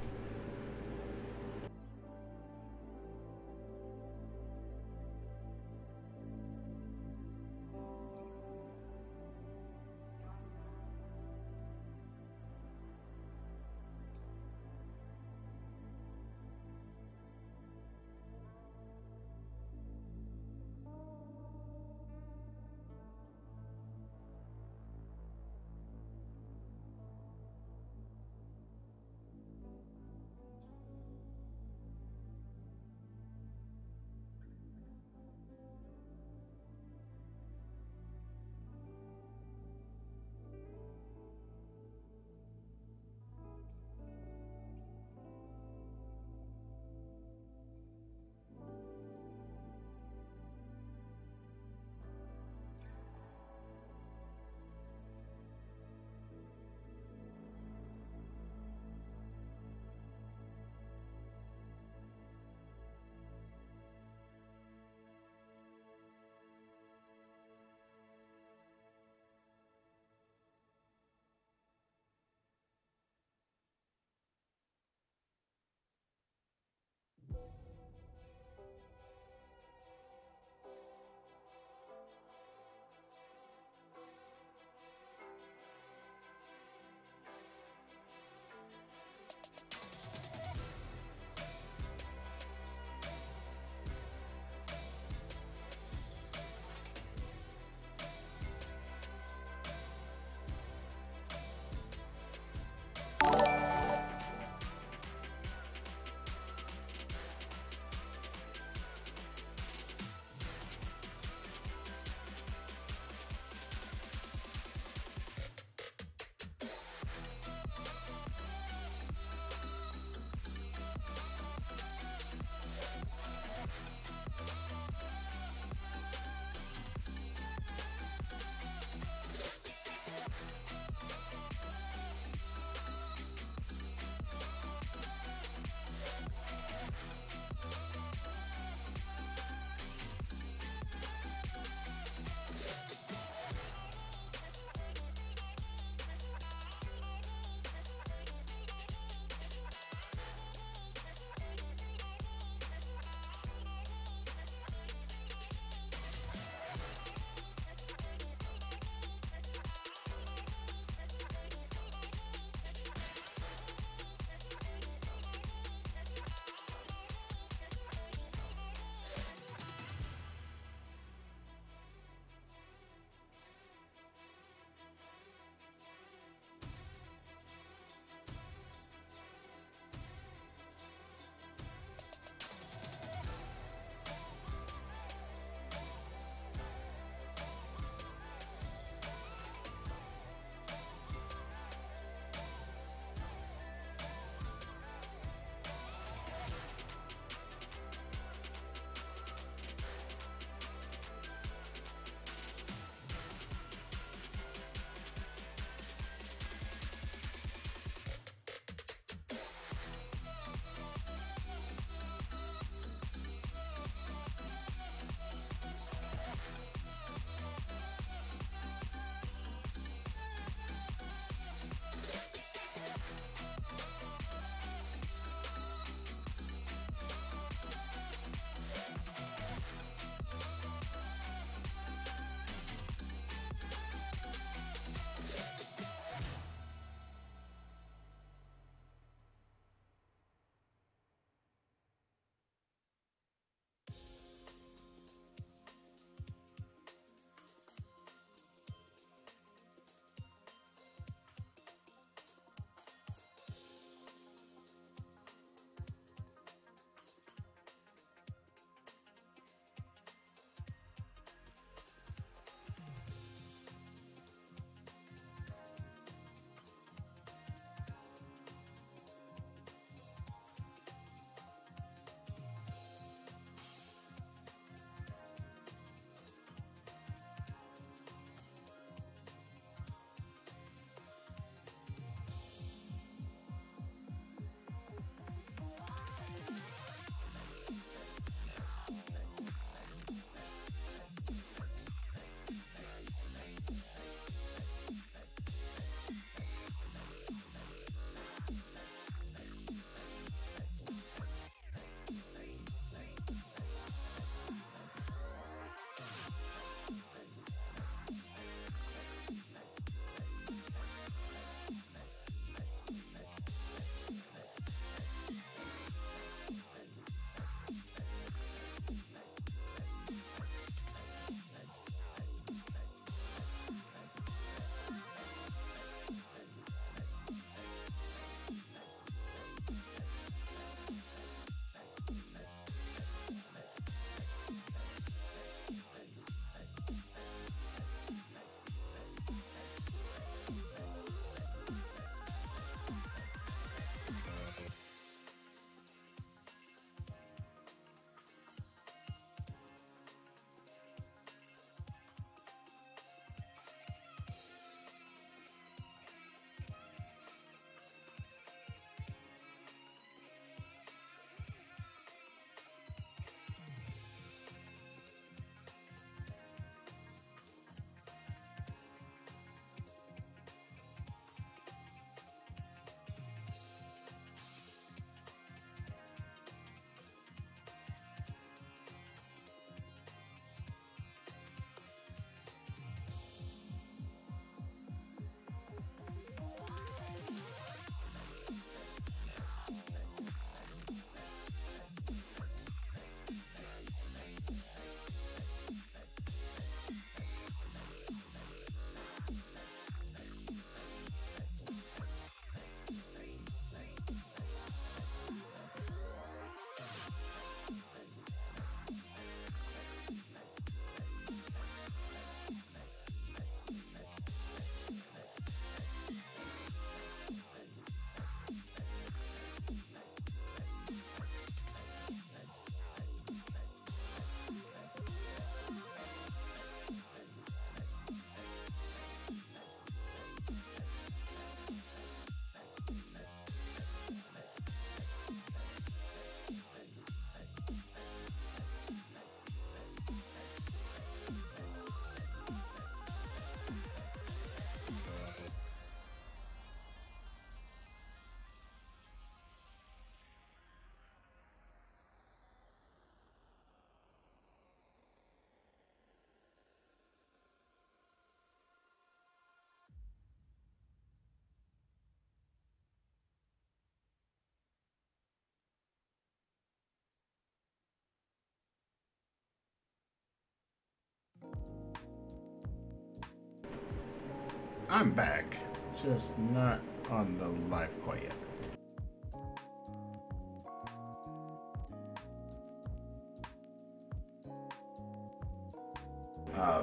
I'm back, just not on the live quite yet.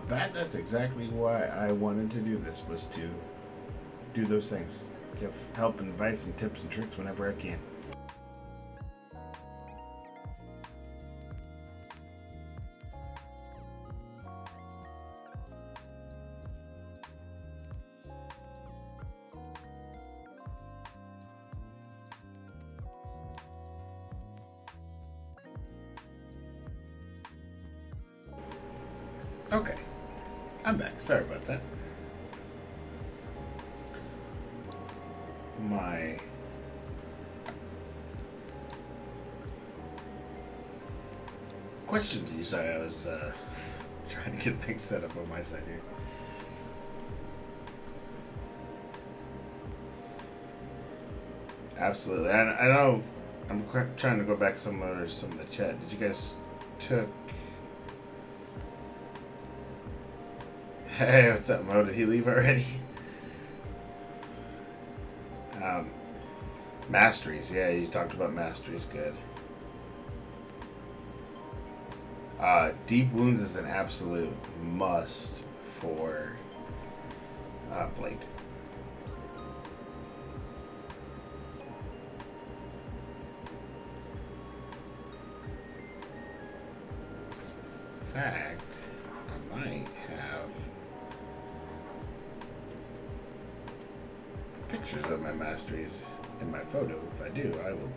That's exactly why I wanted to do this, was to do those things. Give help and advice and tips and tricks whenever I can. Okay, I'm back. Sorry about that. My question to you, sorry, I was trying to get things set up on my side here. Absolutely. I know I'm trying to go back some of the chat. Did you guys took... Hey, what's up, Mo? Did he leave already? Masteries. Yeah, you talked about masteries. Good. Deep Wounds is an absolute must for Blade. In fact, I might have pictures of my masteries in my photo. If I do, I will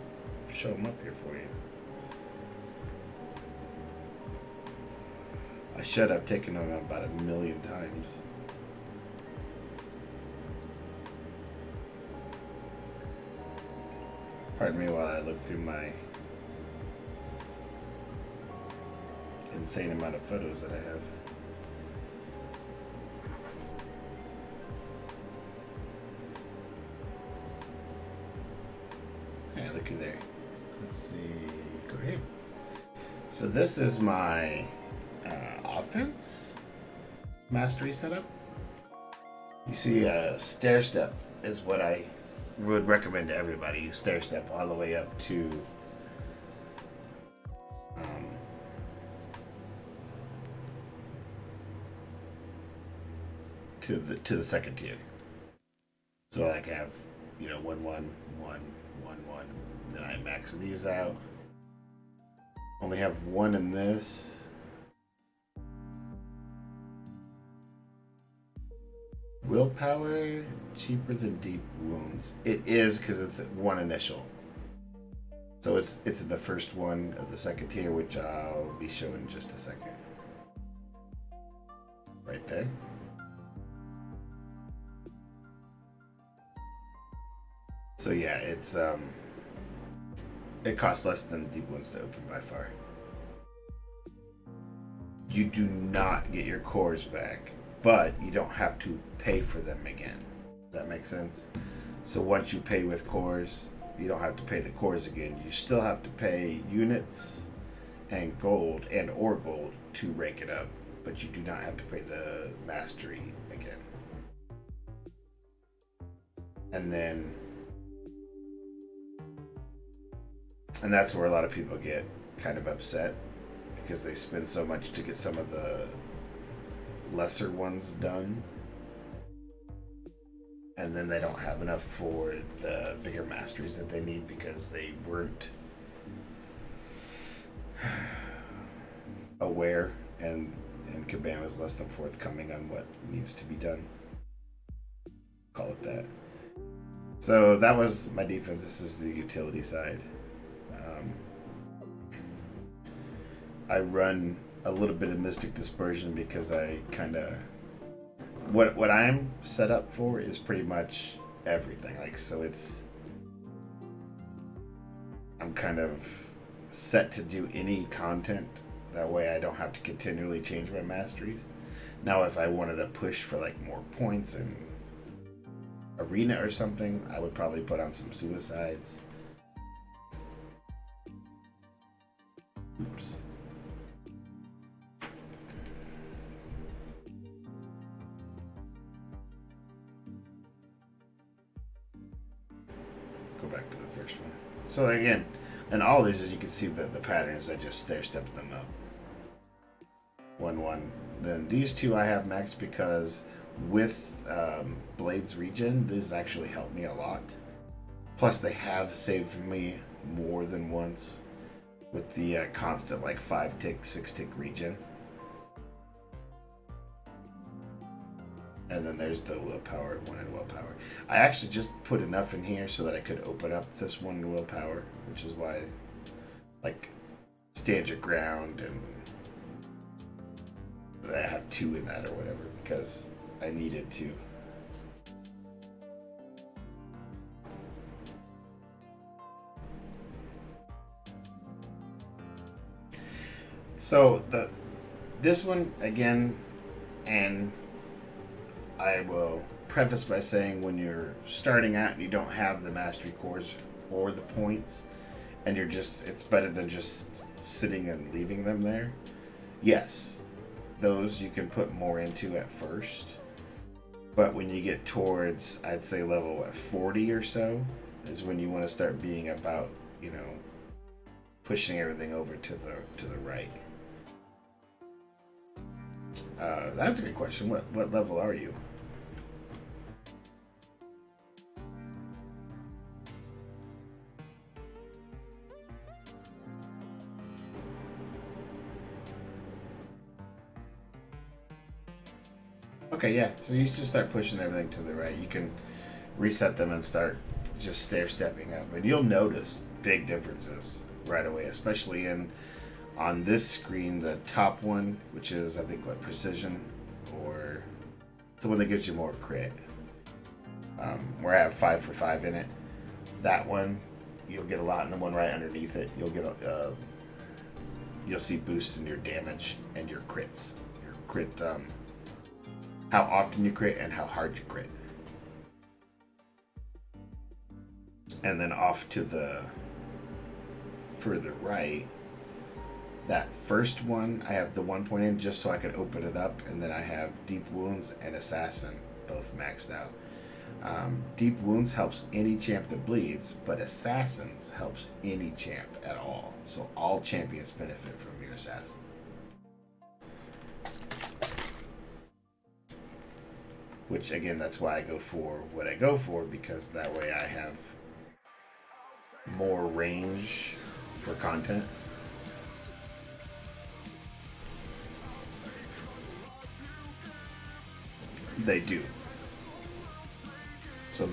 show them up here for you. I should have taken them about 1,000,000 times. Pardon me while I look through my insane amount of photos that I have. Yeah, looky there. Let's see. Go ahead. So this is my offense mastery setup. You see, stair step is what I would recommend to everybody. You stair step all the way up to the second tier. So like I have, 1 1 1 1 1. Then I max these out. Only have 1 in this. Willpower cheaper than Deep Wounds. It is because it's 1 initial. So it's the first one of the second tier, which I'll be showing in just a second. Right there. So yeah, it's it costs less than Deep Wounds to open by far. You do not get your cores back, but you don't have to pay for them again. Does that make sense? So once you pay with cores, you don't have to pay the cores again. You still have to pay units and gold to rank it up, but you do not have to pay the mastery again. And that's where a lot of people get kind of upset, because they spend so much to get some of the lesser ones done, and then they don't have enough for the bigger masteries that they need because they weren't aware, and Kabam is less than forthcoming on what needs to be done. Call it that. So that was my defense. This is the utility side. I run a little bit of Mystic Dispersion because I kind of... What I'm set up for is pretty much everything. I'm kind of set to do any content. That way I don't have to continually change my masteries. Now if I wanted to push for more points in arena or something, I would probably put on some suicides. Oops. first one. So again, in all these, as you can see, the patterns, I just stair-step them up. 1-1. Then these two I have maxed because with Blade's regen, this actually helped me a lot. Plus, they have saved me more than once with the constant like 5-tick, 6-tick regen. And then there's the willpower, 1 in willpower. I actually just put enough in here so that I could open up this 1 in willpower, which is why, like, stand your ground, and I have 2 in that or whatever, because I needed to. So this one again, and I will preface by saying when you're starting out and you don't have the mastery cores or the points, and you're just, it's better than just sitting and leaving them there. Yes, those you can put more into at first, but when you get towards, I'd say level 40 or so, is when you want to start being about, you know, pushing everything over to the right. That's a good question. What level are you? Okay, yeah. So you just start pushing everything to the right. You can reset them and start just stair-stepping up, and you'll notice big differences right away, especially on this screen, the top one, which is, I think, what, precision, or it's the one that gives you more crit, where I have 5 for 5 in it. That one, you'll get a lot, and the one right underneath it, you'll get you'll see boosts in your damage and your crits. Your crit, how often you crit and how hard you crit. And then off to the further right, that first one, I have the 1 point in just so I could open it up, and then I have Deep Wounds and Assassin both maxed out. Deep Wounds helps any champ that bleeds, but Assassins helps any champ at all. So all champions benefit from your Assassin. Which, again, that's why I go for what I go for, because that way I have more range for content. They do. So,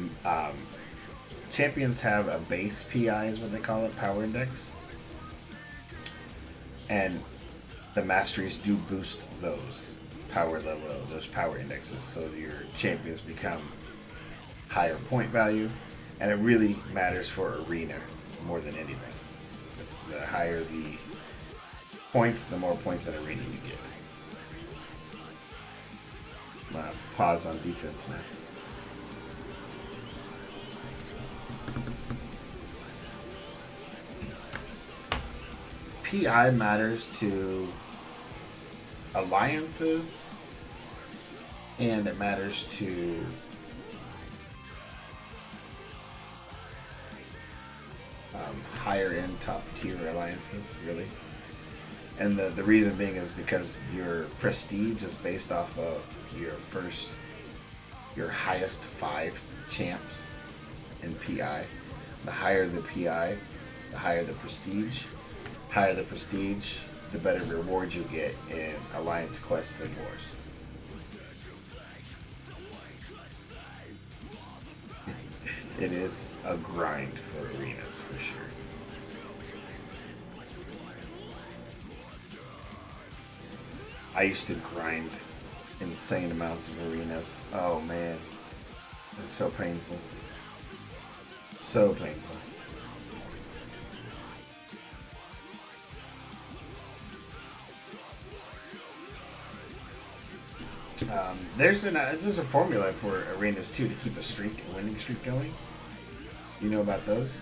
champions have a base PI, is what they call it, power index. And the masteries do boost those power level, those power indexes, so your champions become higher point value. And it really matters for arena more than anything. The higher the points, the more points in arena you get. Pause on defense now. PI matters to alliances, and it matters to higher end top tier alliances, really. And the reason being is because your prestige is based off of your highest 5 champs in PI. The higher the PI, the higher the prestige. Higher the prestige, the better rewards you get in alliance quests and wars. It is a grind for arenas, for sure. I used to grind insane amounts of arenas. Oh man, it's so painful. So painful. There's a formula for arenas too to keep the winning streak going. You know about those?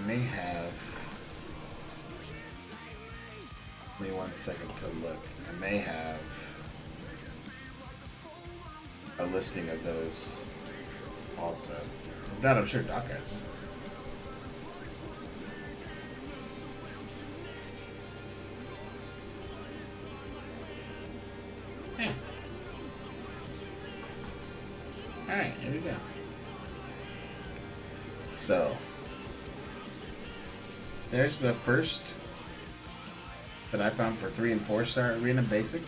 may have. Give me 1 second to look. I may have a listing of those also. If not, I'm sure Doc has them. Yeah. Alright, here we go. So, there's the first that I found for 3 and 4 star arena basic.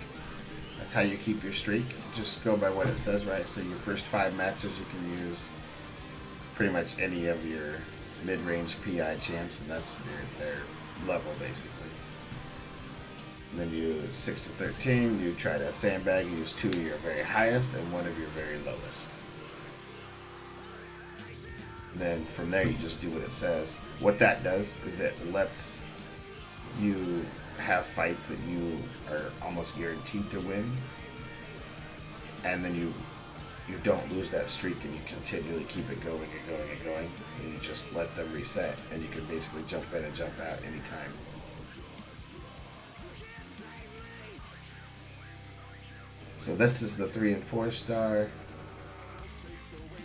That's how you keep your streak. Just go by what it says, right? So your first 5 matches you can use pretty much any of your mid-range PI champs, and that's their level basically. And then you 6 to 13, you try to sandbag, you use 2 of your very highest and 1 of your very lowest. Then from there you just do what it says. What that does is it lets you have fights that you are almost guaranteed to win, and then you don't lose that streak, and you continually keep it going and going and going, and you just let them reset, and you can basically jump in and jump out anytime. So this is the 3 and 4 star.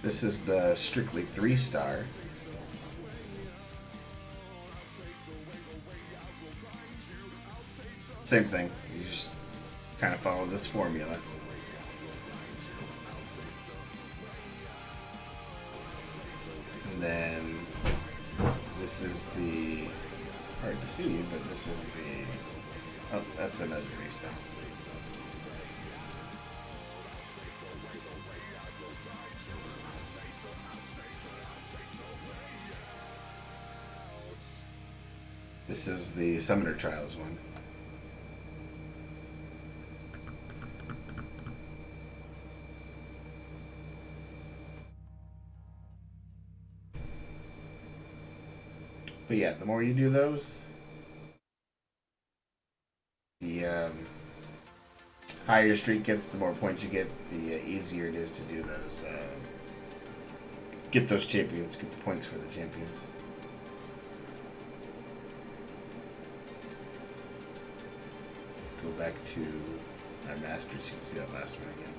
This is the strictly 3 star. Same thing. You just kind of follow this formula. And then this is the, hard to see, but this is the, oh, that's another 3 star. This is the Summoner Trials one. But yeah, the more you do those, the higher your streak gets, the more points you get, the easier it is to do those. Get those champions, get the points for the champions. Go back to my masters, you can see that last one again.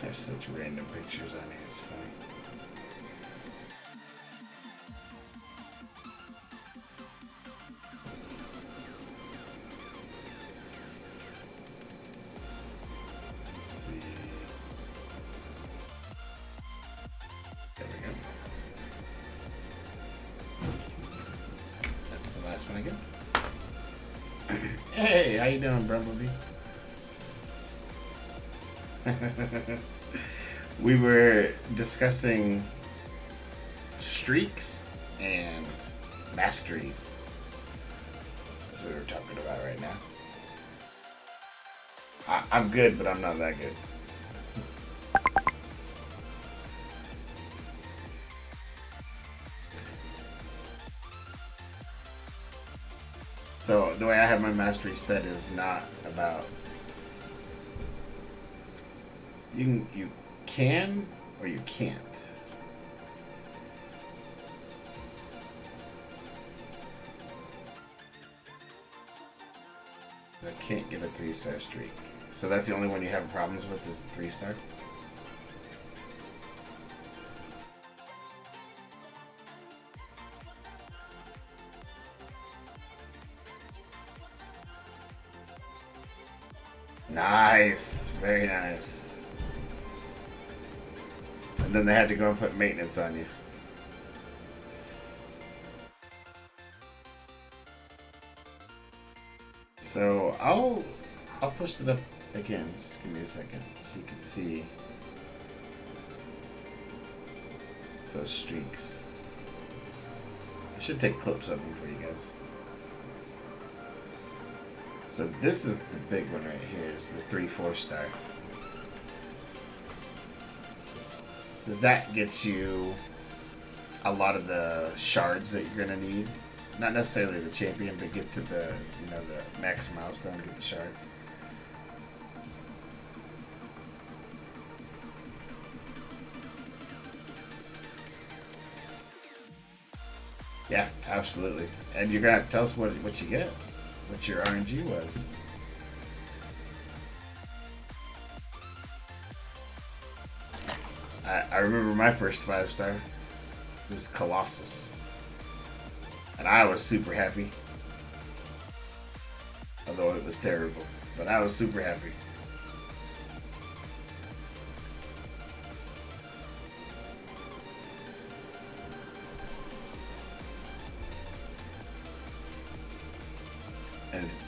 I have such random pictures on here, it's funny. Hey, how you doing, Bumblebee? We were discussing streaks and masteries. That's what we're talking about right now. I'm good, but I'm not that good. So the way I have my mastery set is not about you can or you can't. I can't get a 3-star streak. So that's the only one you have problems with is 3-star? Nice, very nice. And then they had to go and put maintenance on you. So I'll push it up again. Just give me a second so you can see those streaks. I should take clips of them for you guys. So this is the big one right here, is the 3-4 star. Because that gets you a lot of the shards that you're going to need. not necessarily the champion, but get to the the max milestone, get the shards. Yeah, absolutely. And you're gonna tell us what you get, what your RNG was. I remember my first 5-star. It was Colossus. And I was super happy. Although it was terrible. But I was super happy.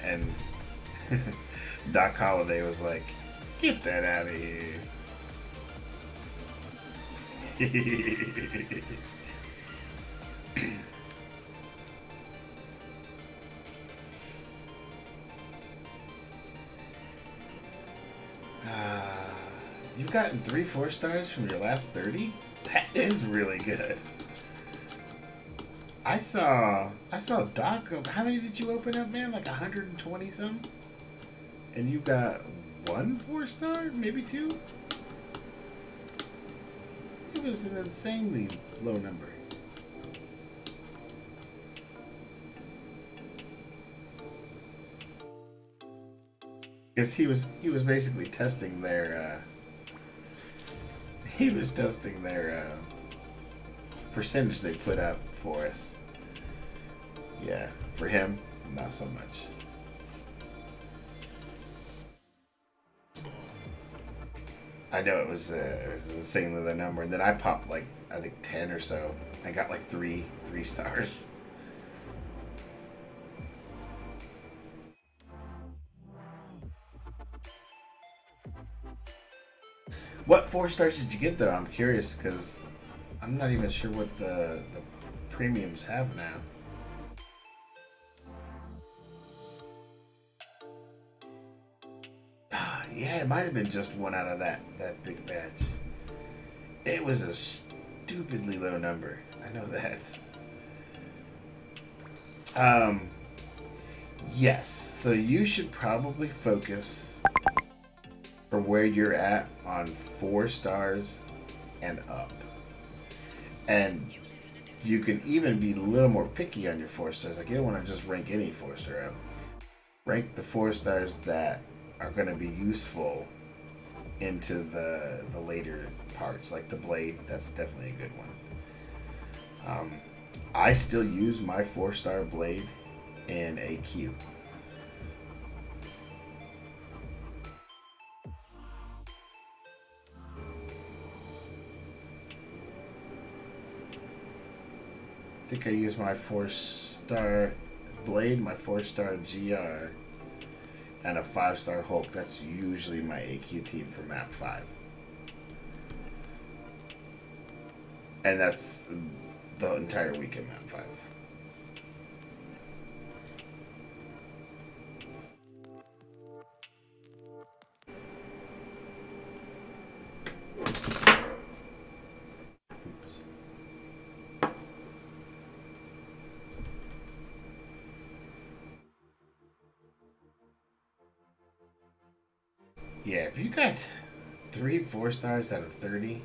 And Doc Holliday was like, "Get that out of here." You've gotten 3 4-stars from your last 30? That is really good. I saw Doc. How many did you open up, man? Like 120 some? And you got 1 4-star? Maybe 2? It was an insanely low number. Because he was basically testing their percentage they put up for us. Yeah, for him, not so much. I know it was an insanely low number, and then I popped like I think 10 or so. I got like 3 stars. What 4 stars did you get though? I'm curious because I'm not even sure what the premiums have now. Yeah, it might have been just 1 out of that big batch. It was a stupidly low number. I know that. Yes. So you should probably focus for where you're at on 4 stars and up. And you can even be a little more picky on your 4 stars. Like you don't want to just rank any 4-star up. Rank the 4 stars that are going to be useful into the later parts, like the blade. That's definitely a good one. I still use my 4-star blade in AQ. I think I use my 4-star blade, my 4-star GR, and a 5-star Hulk. That's usually my AQ team for map 5. And that's the entire week in map 5. Yeah, if you got 3 4-stars out of 30,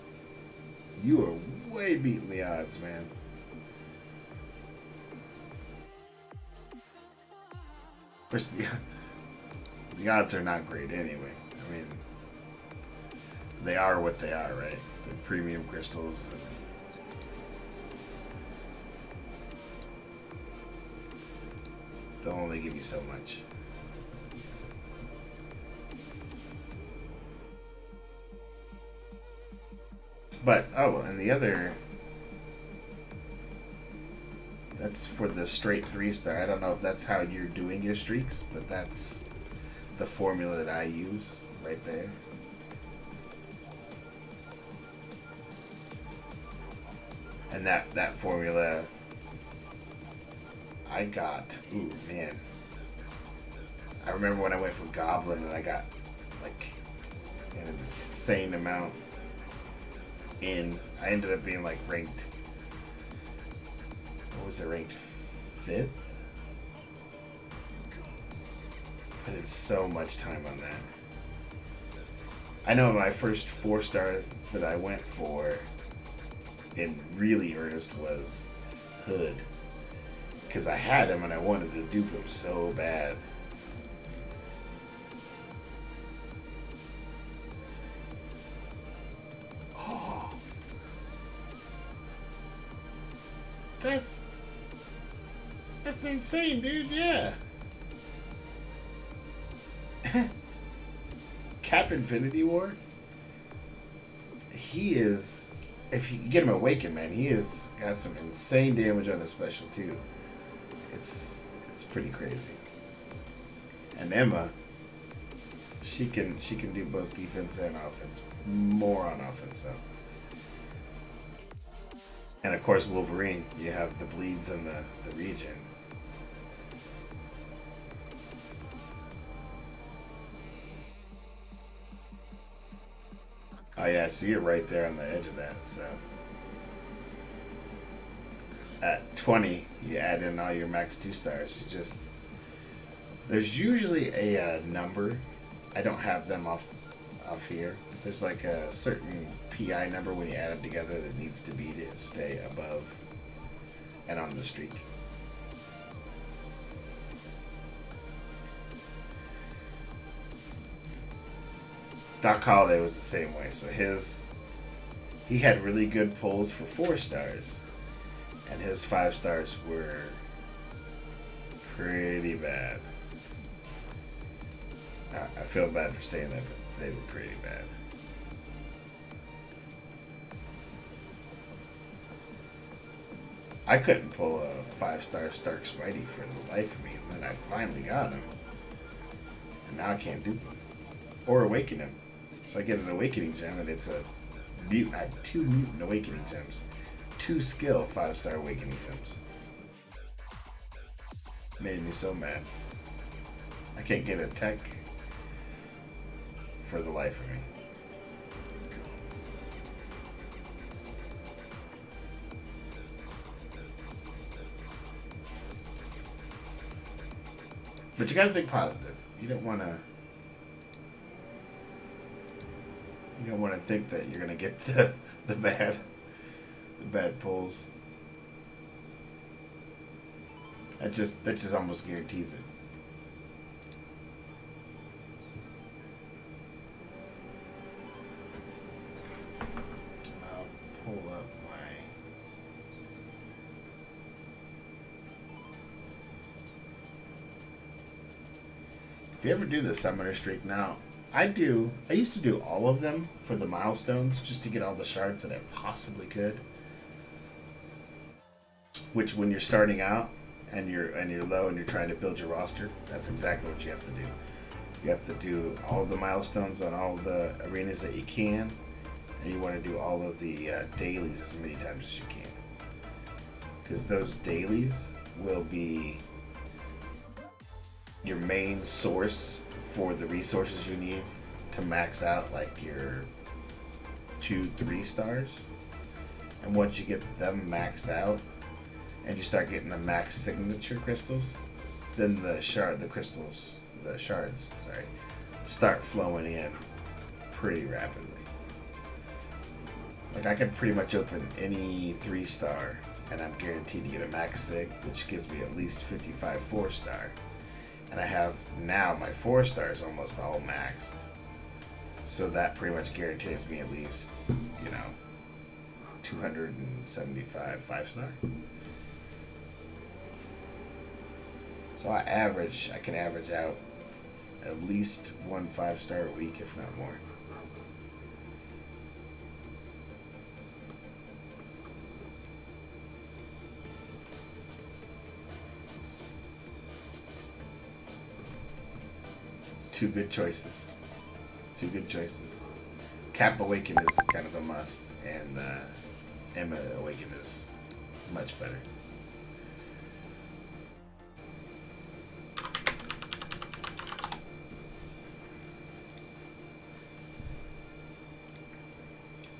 you are way beating the odds, man. Of course, the odds are not great anyway. I mean, they are what they are, right? The premium crystals. They'll only give you so much. But, oh, and the other, that's for the straight 3-star. I don't know if that's how you're doing your streaks, but that's the formula that I use right there. And that formula, I got, ooh, man. I remember when I went for Goblin and I got, like, an insane amount. I ended up being like ranked, what was it, ranked 5th. But it's so much time on that. I know my first 4-star that I went for in really earnest was Hood. Because I had him and I wanted to dupe him so bad. Oh. That's insane, dude, yeah. Cap Infinity War? He is, if you get him awakened, man, he has got some insane damage on his special too. It's pretty crazy. And Emma, she can do both defense and offense. More on offense though. And of course Wolverine, you have the bleeds and the regen. Oh yeah, so you're right there on the edge of that, so. At 20, you add in all your max 2-stars. You just, there's usually a number. I don't have them off here. There's like a certain PI number when you add them together that needs to be to stay above and on the streak. Doc Holliday was the same way. So he had really good pulls for 4-stars, and his 5-stars were pretty bad. I feel bad for saying that, but they were pretty bad. I couldn't pull a 5-star Stark Spidey for the life of me, and then I finally got him, and now I can't dupe him or awaken him. So I get an awakening gem, and it's a mutant. I have 2 mutant awakening gems, 2 skill 5-star awakening gems. Made me so mad. I can't get a tech for the life of me. But you gotta think positive. You don't wanna think that you're gonna get the bad pulls. That just almost guarantees it. I'll pull up my. If you ever do the summoner streak now, I used to do all of them for the milestones just to get all the shards that I possibly could. Which, when you're starting out and you're low and you're trying to build your roster, that's exactly what you have to do. You have to do all the milestones on all the arenas that you can, and you want to do all of the dailies as many times as you can. Because those dailies will be your main source for the resources you need to max out like your 2-3 stars. And once you get them maxed out and you start getting the max signature crystals, then the shards start flowing in pretty rapidly. Like I can pretty much open any 3-star and I'm guaranteed to get a max sig, which gives me at least 55 4-star. And I have now my 4-stars almost all maxed. So that pretty much guarantees me at least, 275 5-star. So I can average out at least 1 5-star a week, if not more. Two good choices. Cap Awaken is kind of a must, and Emma Awaken is much better.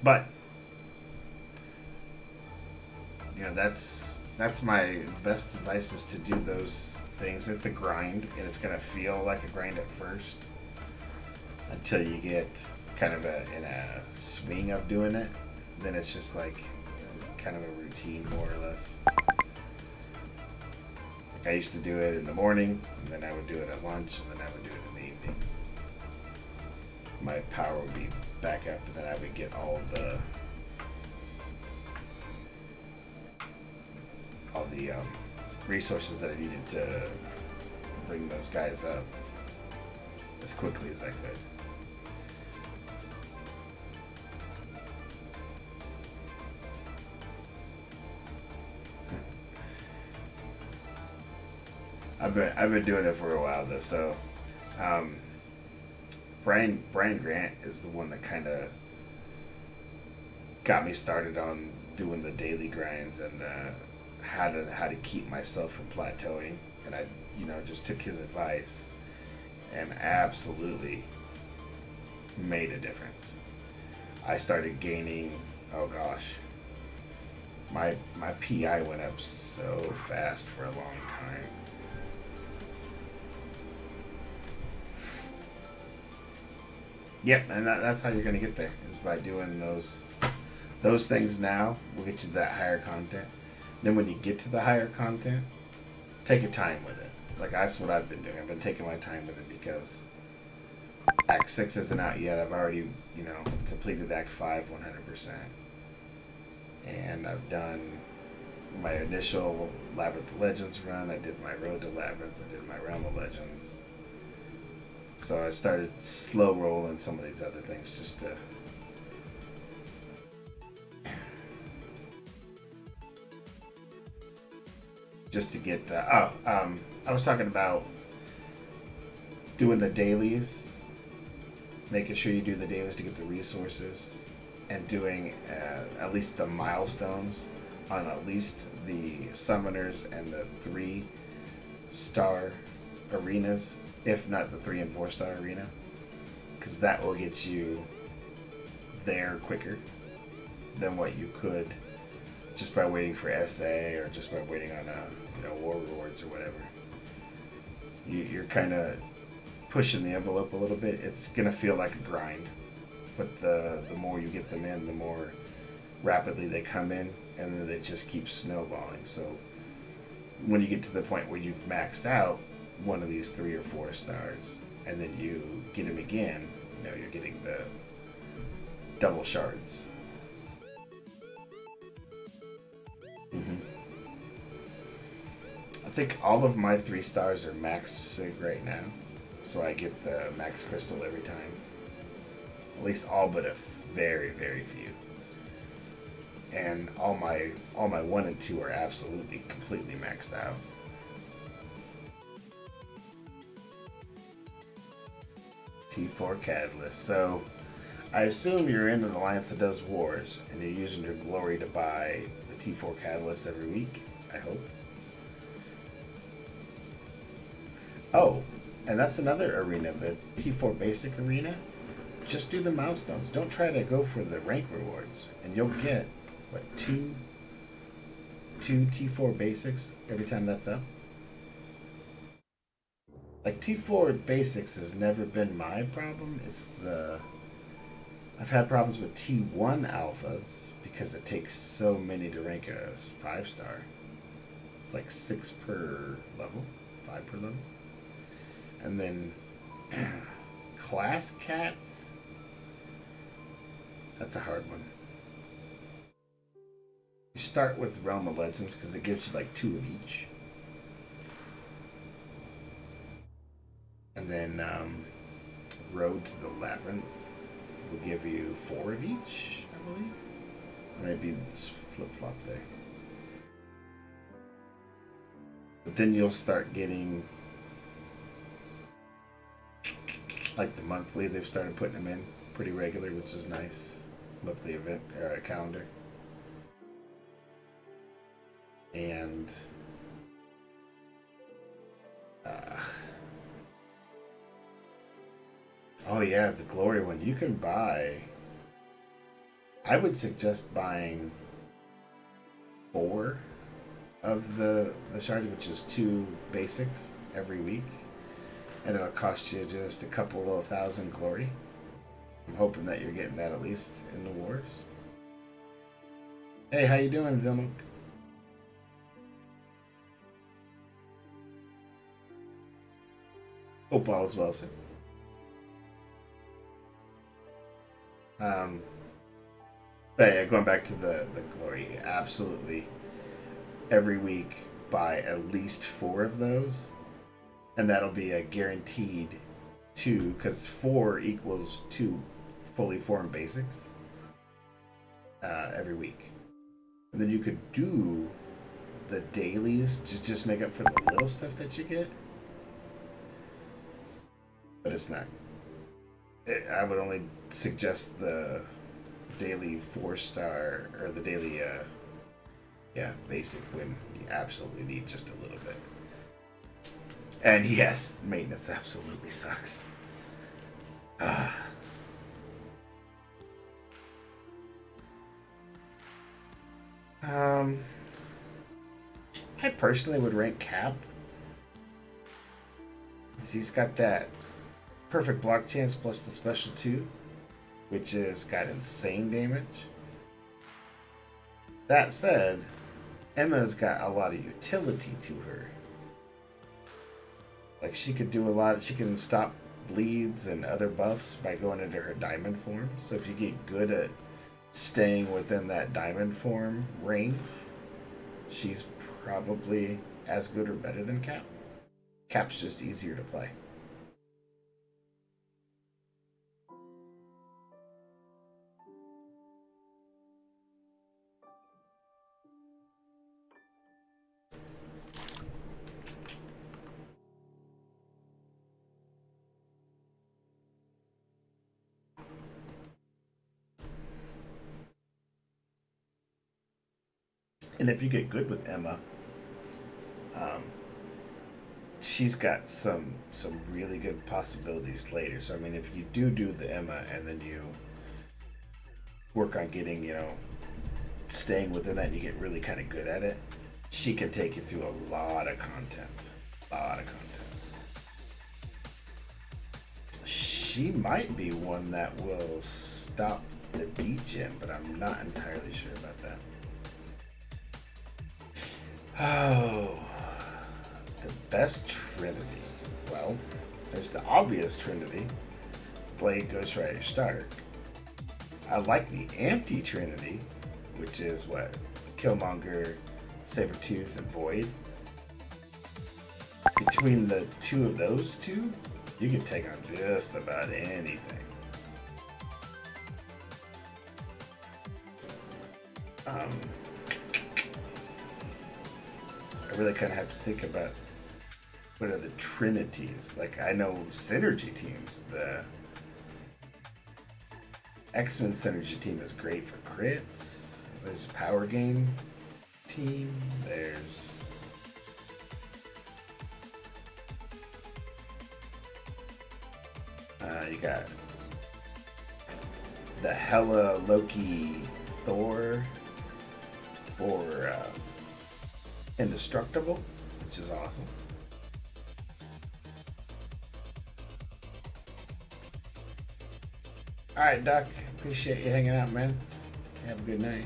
But That's my best advice, is to do those things. It's a grind, and it's gonna feel like a grind at first until you get kind of in a swing of doing it. Then it's just like kind of a routine, more or less. Like I used to do it in the morning, and then I would do it at lunch, and then I would do it in the evening. My power would be back up, and then I would get all the resources that I needed to bring those guys up as quickly as I could. I've been doing it for a while though. So, Brian Grant is the one that kind of got me started on doing the daily grinds and how to keep myself from plateauing. And I, just took his advice and absolutely made a difference. I started gaining, oh gosh, my PI went up so fast for a long time. Yep, and that's how you're going to get there, is by doing those things now. Will get you to that higher content. Then when you get to the higher content, take your time with it. Like, that's what I've been doing. I've been taking my time with it because Act 6 isn't out yet. I've already, completed Act 5 100%. And I've done my initial Labyrinth of Legends run. I did my Road to Labyrinth. I did my Realm of Legends. So I started slow rolling some of these other things just to get. I was talking about doing the dailies, making sure you do the dailies to get the resources, and doing at least the milestones on at least the summoners and the 3-star arenas. If not the 3 and 4-star arena, because that will get you there quicker than what you could just by waiting for SA or just by waiting on war rewards or whatever. You're kind of pushing the envelope a little bit. It's gonna feel like a grind, but the more you get them in, the more rapidly they come in, and then they just keep snowballing. So when you get to the point where you've maxed out one of these 3 or 4 stars, and then you get them again, you're getting the double shards. I think all of my 3 stars are maxed sig right now, so I get the max crystal every time. At least all but a very, very few. And all my 1 and 2 are absolutely completely maxed out. T4 Catalyst. So I assume you're in an alliance that does wars, and you're using your glory to buy the T4 Catalyst every week, I hope. Oh, and that's another arena, the T4 Basic Arena. Just do the milestones. Don't try to go for the rank rewards, and you'll get, what, two T4 Basics every time that's up? Like, T4 Basics has never been my problem. I've had problems with T1 Alphas because it takes so many to rank a 5-star. It's like 6 per level, 5 per level. And then Class Cats, that's a hard one. You start with Realm of Legends because it gives you like 2 of each. And then Road to the Labyrinth will give you 4 of each, I believe. Or maybe this flip-flop there. But then you'll start getting, like, the monthly. They've started putting them in pretty regular, which is nice. Monthly event calendar. And oh yeah, the glory one. You can buy, I would suggest buying 4 of the shards, which is 2 basics every week. And it'll cost you just a couple little thousand glory. I'm hoping that you're getting that at least in the wars. Hey, how you doing, Vilmuk? Hope all is well, sir. But yeah, going back to the glory, absolutely. Every week, buy at least 4 of those, and that'll be a guaranteed 2, because 4 equals 2 fully formed basics every week. And then you could do the dailies to just make up for the little stuff that you get. But it's not. I would only suggest the daily 4-star or the daily, basic when you absolutely need just a little bit. And yes, maintenance absolutely sucks. I personally would rank Cap. He's got that perfect block chance plus the special 2, which has got insane damage. That said, Emma's got a lot of utility to her. Like, she could do a lot. She can stop bleeds and other buffs by going into her diamond form. So if you get good at staying within that diamond form range, she's probably as good or better than Cap. Cap's just easier to play. And if you get good with Emma, she's got some really good possibilities later. So I mean, if you do the Emma and then you work on getting, staying within that, and you get really kind of good at it, she can take you through a lot of content. She might be one that will stop the degen, but I'm not entirely sure about that. Oh, the best Trinity. Well, there's the obvious Trinity. Blade, Ghost Rider, Stark. I like the anti-Trinity, which is what? Killmonger, Sabretooth, and Void. Between the 2 of those 2, you can take on just about anything. I really kind of have to think about what are the Trinities. Like, I know synergy teams. The X-Men synergy team is great for crits. There's a power game team. There's you got the Hela, Loki, Thor for Indestructible, which is awesome. Alright, Doc. Appreciate you hanging out, man. Have a good night.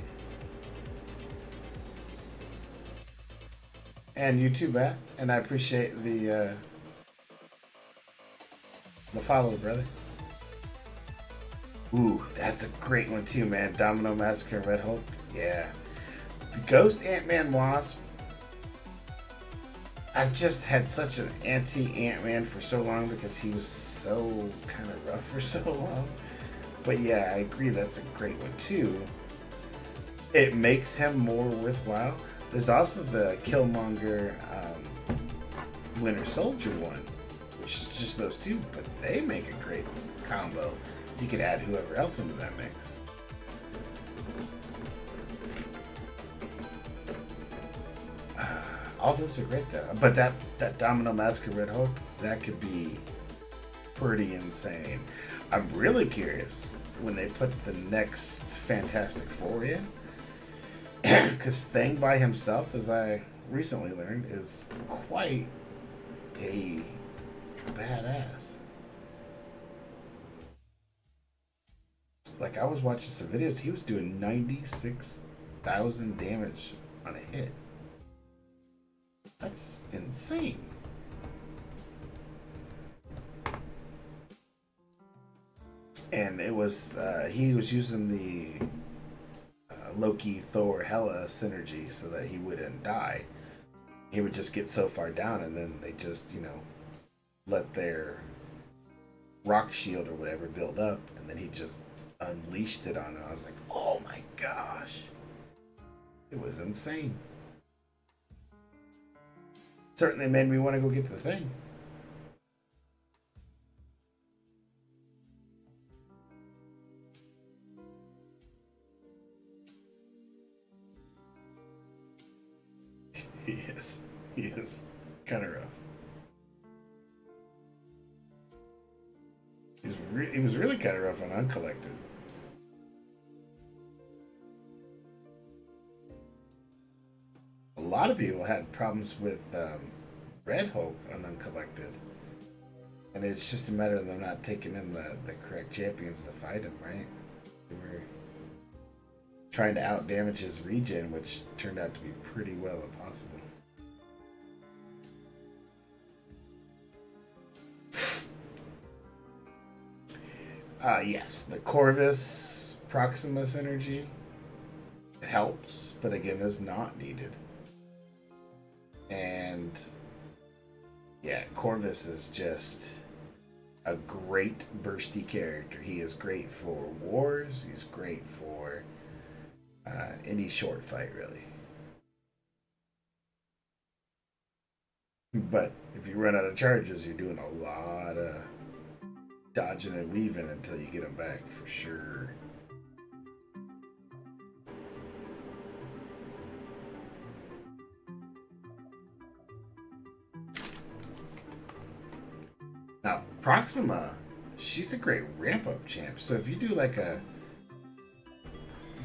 And you too, Bat. And I appreciate the follow, brother. Ooh, that's a great one too, man. Domino Massacre and Red Hulk. Yeah. The Ghost Ant-Man Wasp. I've just had such an anti-Ant-Man for so long because he was so kind of rough for so long. But yeah, I agree, that's a great one too. It makes him more worthwhile. There's also the Killmonger Winter Soldier one, which is just those 2, but they make a great combo. You could add whoever else into that mix. All those are great though. But that Domino Massacre Red Hulk, that could be pretty insane. I'm really curious when they put the next Fantastic Four in. Because Thing by himself, as I recently learned, is quite a badass. Like, I was watching some videos, he was doing 96,000 damage on a hit. That's insane. And it was, he was using the Loki, Thor, Hela synergy so that he wouldn't die. He would just get so far down, and then they just, you know, let their rock shield or whatever build up, and then he just unleashed it on him. I was like, oh my gosh. It was insane. Certainly made me want to go get the thing. He is kind of rough. He was really kind of rough on Uncollected. A lot of people had problems with Red Hulk on Uncollected. And it's just a matter of them not taking in the correct champions to fight him, right? They were trying to outdamage his regen, which turned out to be pretty well impossible. Yes, the Corvus Proximus energy helps, but again is not needed. And yeah, Corvus is just a great bursty character. He is great for wars. He's great for any short fight, really. But if you run out of charges, you're doing a lot of dodging and weaving until you get them back, for sure. Now, Proxima, she's a great ramp-up champ. So if you do like a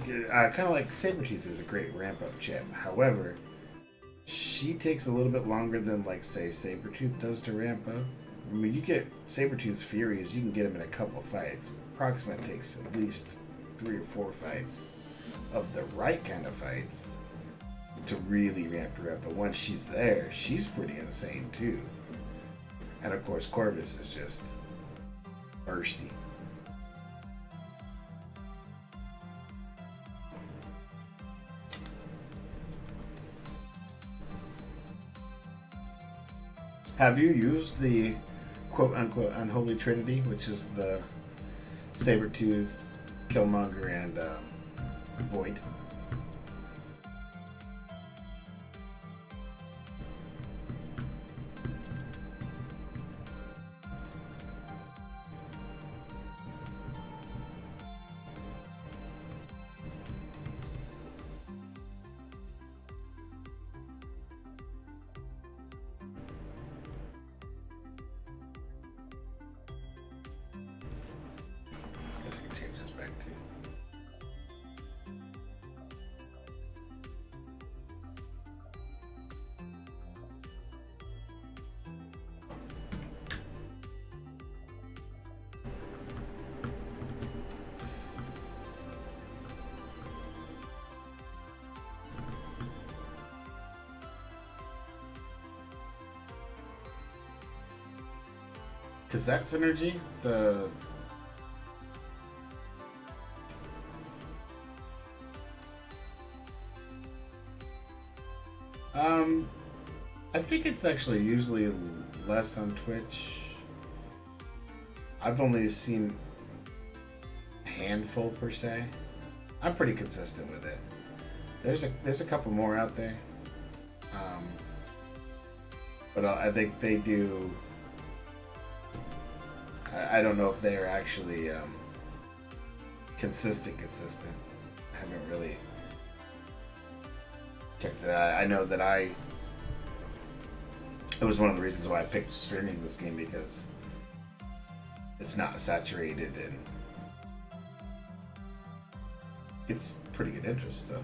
kind of like Sabretooth is a great ramp-up champ. However, she takes a little bit longer than, like, say, Sabretooth does to ramp up. I mean, you get Sabretooth's Furies, you can get them in a couple of fights. Proxima takes at least 3 or 4 fights of the right kind of fights to really ramp her up. But once she's there, she's pretty insane too. And of course, Corvus is just bursty. Have you used the quote-unquote unholy trinity, which is the Sabretooth, Killmonger, and Void? Because that synergy, I think it's actually usually less on Twitch. I've only seen a handful per se. I'm pretty consistent with it. There's a couple more out there, but I think they do. I don't know if they're actually consistent. I haven't really checked it out. I know that it was one of the reasons why I picked streaming this game, because it's not saturated and it's pretty good interest, so.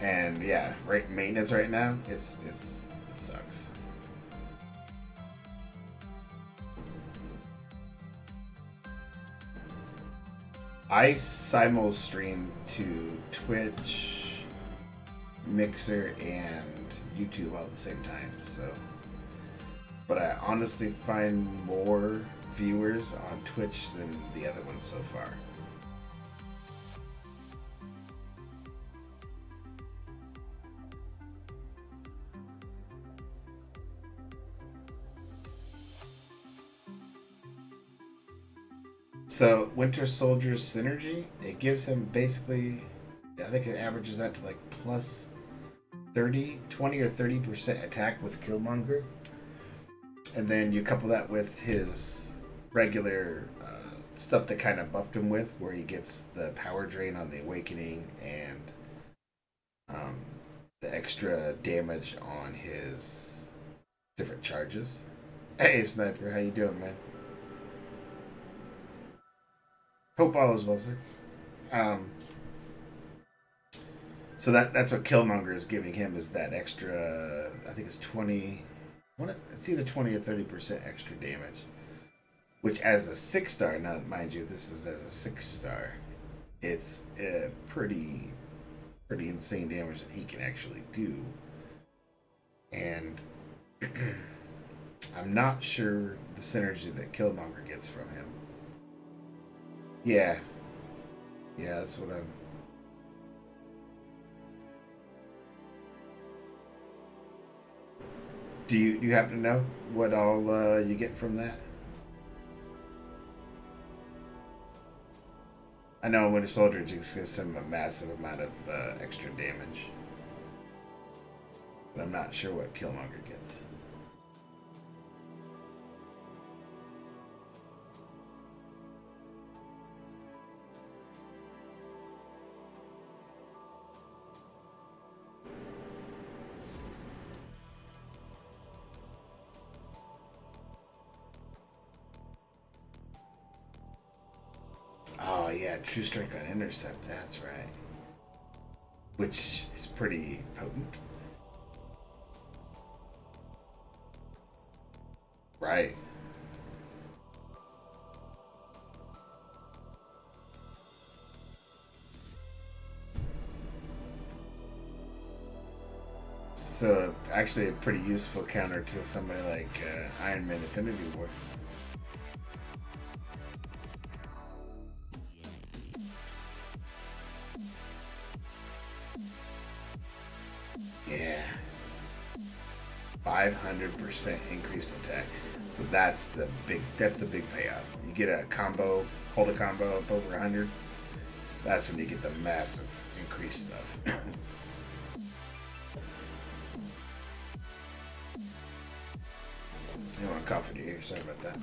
And yeah, right maintenance right now, it sucks. I simul stream to Twitch, Mixer, and YouTube all at the same time. So, but I honestly find more viewers on Twitch than the other ones so far. So Winter Soldier's synergy, it gives him basically, I think it averages out to like plus 20 or 30% attack with Killmonger. And then you couple that with his regular stuff that kind of buffed him with, where he gets the power drain on the Awakening and the extra damage on his different charges. Hey Sniper, how you doing, man? Hope all is well, sir. So that's what Killmonger is giving him, is that extra. I think it's 20. It's either 20 or 30% extra damage. Which, as a 6-star, now mind you, this is as a 6-star. It's pretty insane damage that he can actually do. And I'm not sure the synergy that Killmonger gets from him. Yeah, that's what I'm. Do you happen to know what all you get from that? I know Winter Soldier just gives him a massive amount of extra damage, but I'm not sure what Killmonger gets. Oh yeah, True Strike on Intercept, that's right. Which is pretty potent. Right. So actually a pretty useful counter to somebody like Iron Man Infinity War. Yeah. 500% increased attack. So that's the big payoff. You get a combo, hold a combo up over 100. That's when you get the massive increased stuff. You want to cough in your ear, sorry about that.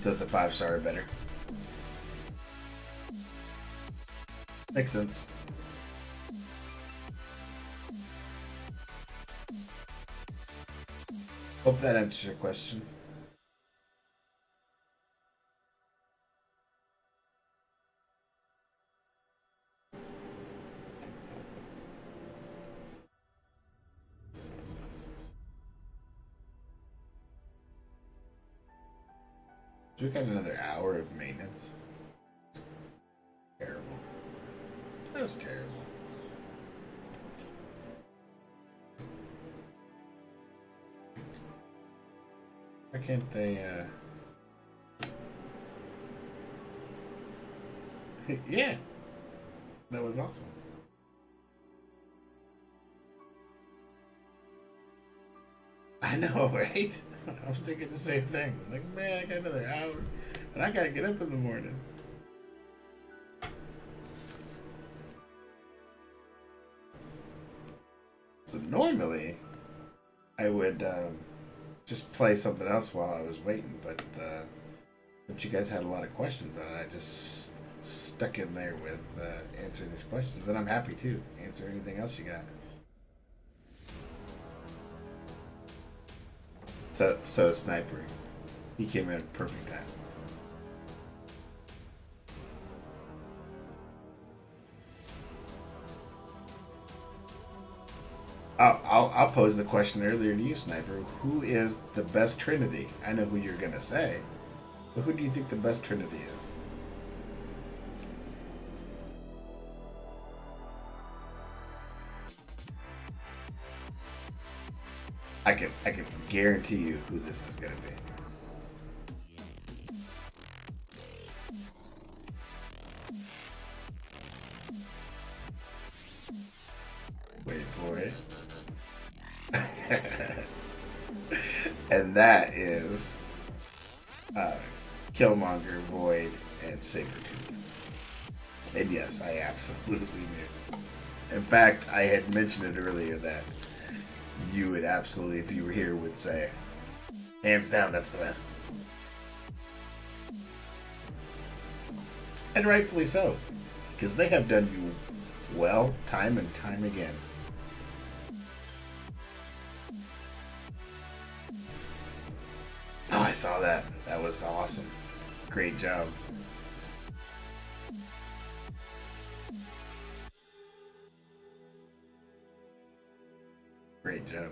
So it's a 5-star or better. Makes sense. Hope that answers your question. We got another hour of maintenance. It's terrible. That was terrible. Why can't they, yeah. That was awesome. I know, right? I was thinking the same thing. Like, man, I got another hour, and I gotta get up in the morning. So normally, I would just play something else while I was waiting, but since you guys had a lot of questions on it, I just stuck in there with answering these questions, and I'm happy to answer anything else you got. So a sniper. He came in at perfect time. I'll pose the question earlier to you, Sniper. Who is the best Trinity? I know who you're gonna say, but who do you think the best Trinity is? I can guarantee you who this is gonna be. Wait for it. And that is Killmonger, Void, and Sabretooth. And yes, I absolutely knew. In fact, I had mentioned it earlier that you would absolutely, if you were here, would say, hands down, that's the best. And rightfully so, because they have done you well time and time again. Oh, I saw that. That was awesome. Great job. Great job.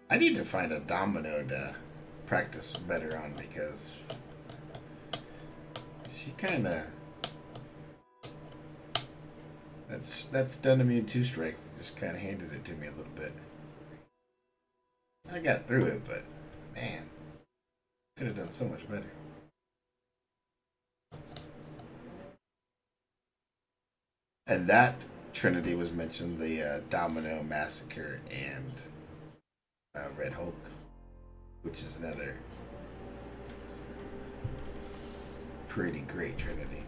I need to find a domino to practice better on because she kind of that's done me in two strike. Just kind of handed it to me a little bit. I got through it, but man, could have done so much better. And that Trinity was mentioned, the Domino Massacre and Red Hulk, which is another pretty great Trinity.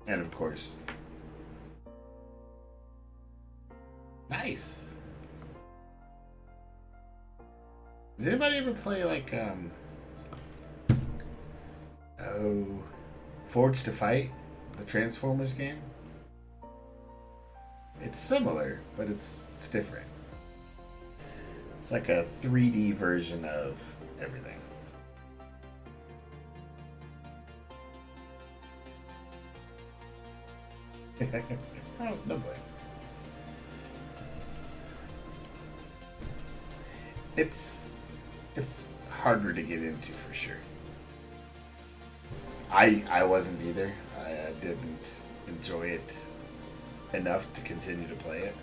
And of course, nice. Does anybody ever play like Forged to Fight, the Transformers game? It's similar, but it's different. It's like a 3D version of everything. Oh, no way. It's harder to get into for sure. I wasn't either. I didn't enjoy it enough to continue to play it.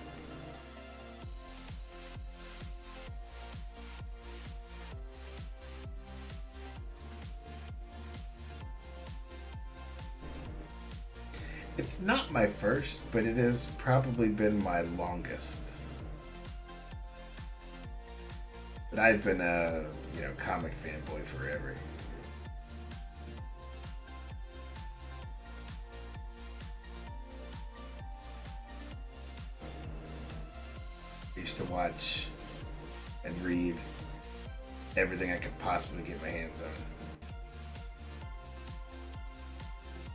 It's not my first, but it has probably been my longest. But I've been a comic fanboy forever. I used to watch and read everything I could possibly get my hands on.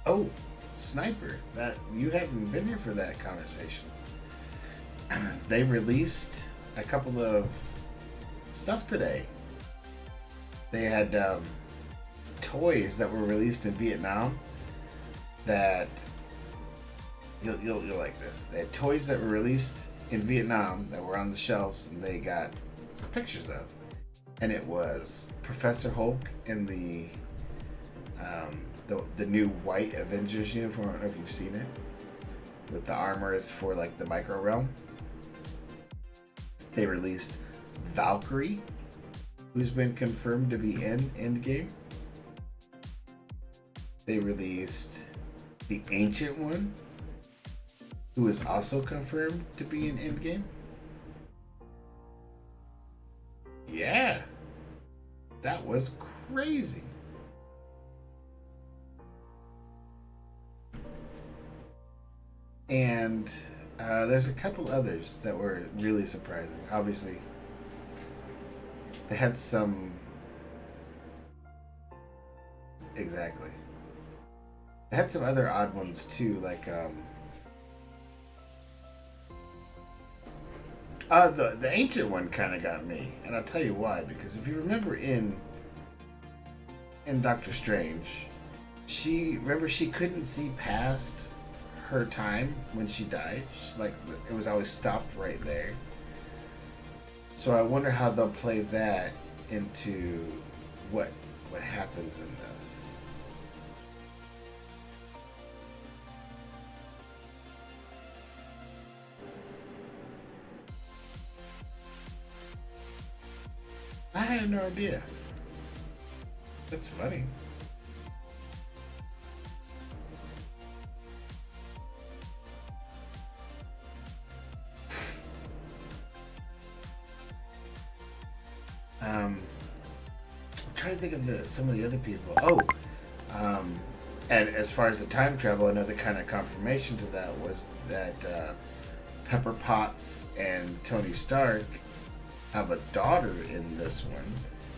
Oh, Sniper, that you haven't been here for that conversation. They released a couple of stuff today. They had toys that were released in Vietnam that you'll like this. They had toys that were released in Vietnam that were on the shelves and they got pictures of, and it was Professor Hulk in the new white Avengers uniform. I don't know if you've seen it, with the armor is for like the micro realm. They released Valkyrie, who's been confirmed to be in Endgame. They released the Ancient One, who is also confirmed to be in Endgame. Yeah, that was crazy. And there's a couple others that were really surprising. Obviously, they had some... Exactly. They had some other odd ones too, like The ancient one kind of got me, and I'll tell you why. Because if you remember in Doctor Strange, she couldn't see past her time when she died. Like it was always stopped right there. So I wonder how they'll play that into what happens in this. I had no idea. That's funny. I'm trying to think of some of the other people. And as far as the time travel, another kind of confirmation to that was that Pepper Potts and Tony Stark have a daughter in this one.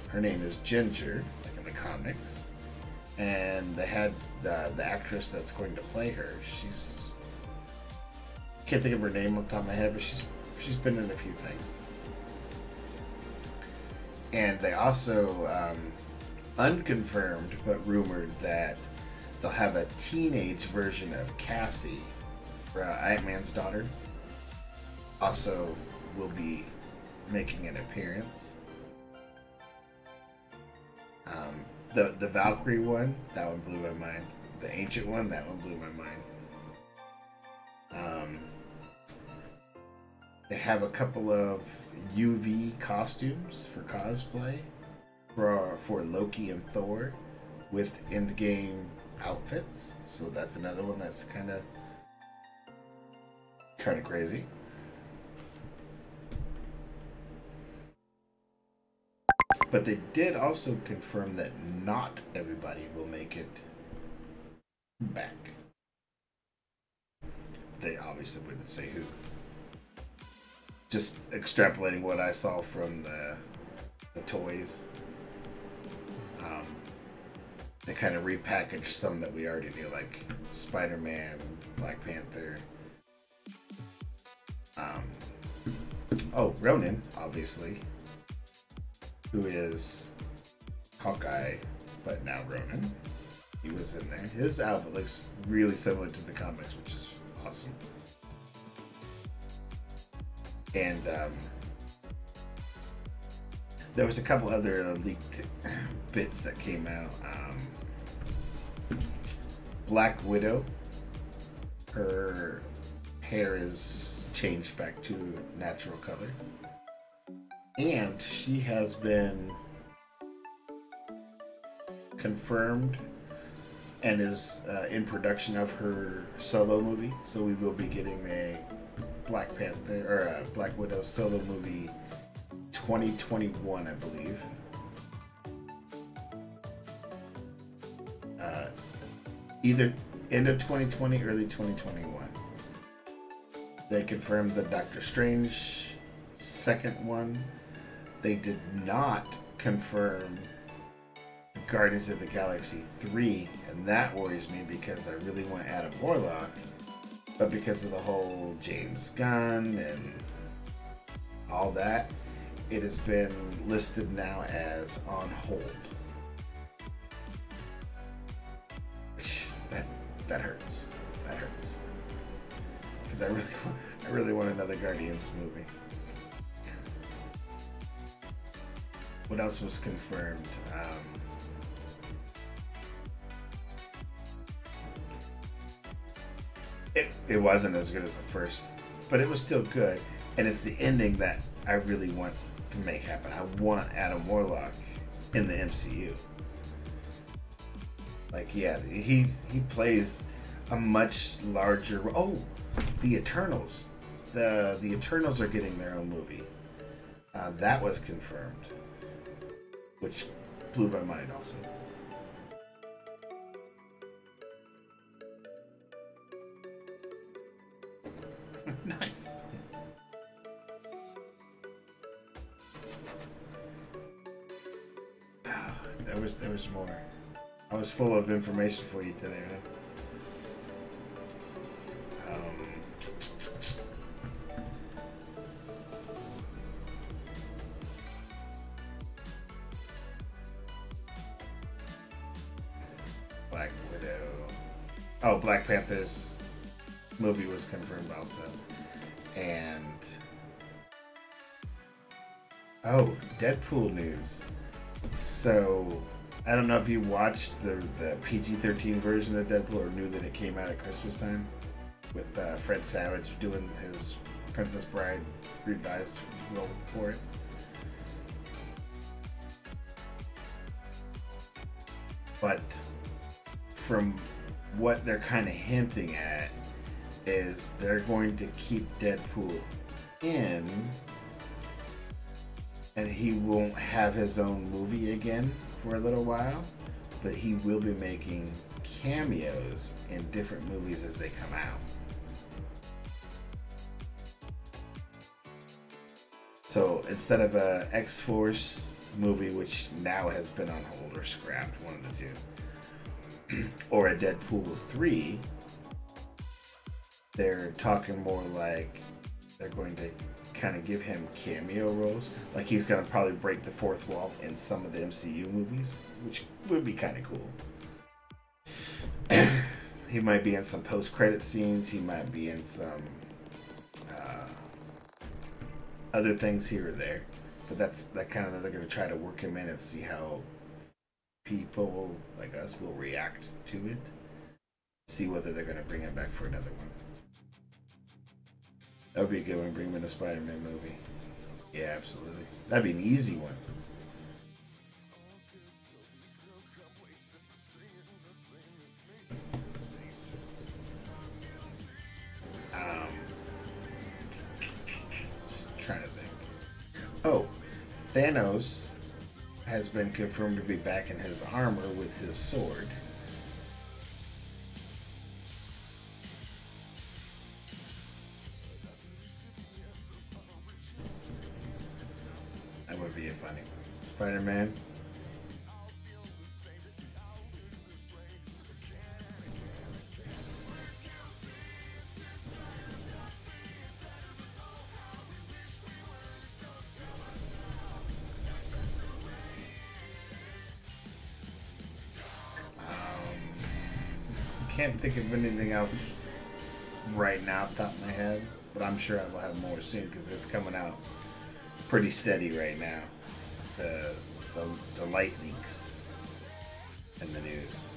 Her name is Ginger, like in the comics. And they had the actress that's going to play her. Can't think of her name off the top of my head, but she's been in a few things. And they also unconfirmed but rumored that they'll have a teenage version of Cassie, Ant-Man's daughter, also will be making an appearance. The Valkyrie one, that one blew my mind. The ancient one, that one blew my mind. They have a couple of UV costumes for cosplay for Loki and Thor with endgame outfits. So that's another one that's kind of crazy. But they did also confirm that not everybody will make it back. They obviously wouldn't say who. Just extrapolating what I saw from the toys. They kind of repackaged some that we already knew, like Spider-Man, Black Panther. Ronan, obviously, who is Hawkeye, but now Ronan. He was in there. His outfit looks really similar to the comics, which is awesome. And there was a couple other leaked bits that came out. Black Widow, her hair is changed back to natural color. And she has been confirmed and is in production of her solo movie. So we will be getting a Black Panther or a Black Widow solo movie 2021, I believe. Either end of 2020, early 2021. They confirmed the Doctor Strange second one. They did not confirm Guardians of the Galaxy 3, and that worries me because I really want Adam Warlock, but because of the whole James Gunn and all that, it has been listed now as on hold. That hurts. That hurts. Because I really want another Guardians movie. What else was confirmed? It wasn't as good as the first, but it was still good. And it's the ending that I really want to make happen. I want Adam Warlock in the MCU. Like, yeah, he plays a much larger... Oh, the Eternals. The Eternals are getting their own movie. That was confirmed. Which blew my mind also. Nice. There was more. I was full of information for you today, man. Oh, Black Panther's movie was confirmed also. And oh, Deadpool news. So I don't know if you watched the PG-13 version of Deadpool or knew that it came out at Christmas time with Fred Savage doing his Princess Bride revised role for it. But from what they're kind of hinting at is they're going to keep Deadpool in and he won't have his own movie again for a little while, but he will be making cameos in different movies as they come out. So instead of a X-Force movie, which now has been on hold or scrapped, one of the two, or a Deadpool 3, they're talking more like they're going to kind of give him cameo roles. Like he's going to probably break the fourth wall in some of the MCU movies, which would be kind of cool. He might be in some post-credit scenes. He might be in some other things here or there. But that kind of, they're going to try to work him in and see how people like us will react to it. See whether they're going to bring him back for another one. That would be a good one. Bring him in a Spider-Man movie. Yeah, absolutely. That'd be an easy one. Just trying to think. Oh, Thanos has been confirmed to be back in his armor with his sword. That would be a funny one. Spider-Man. Can't think of anything else right now off the top of my head, but I'm sure I will have more soon because it's coming out pretty steady right now. The light leaks in the news.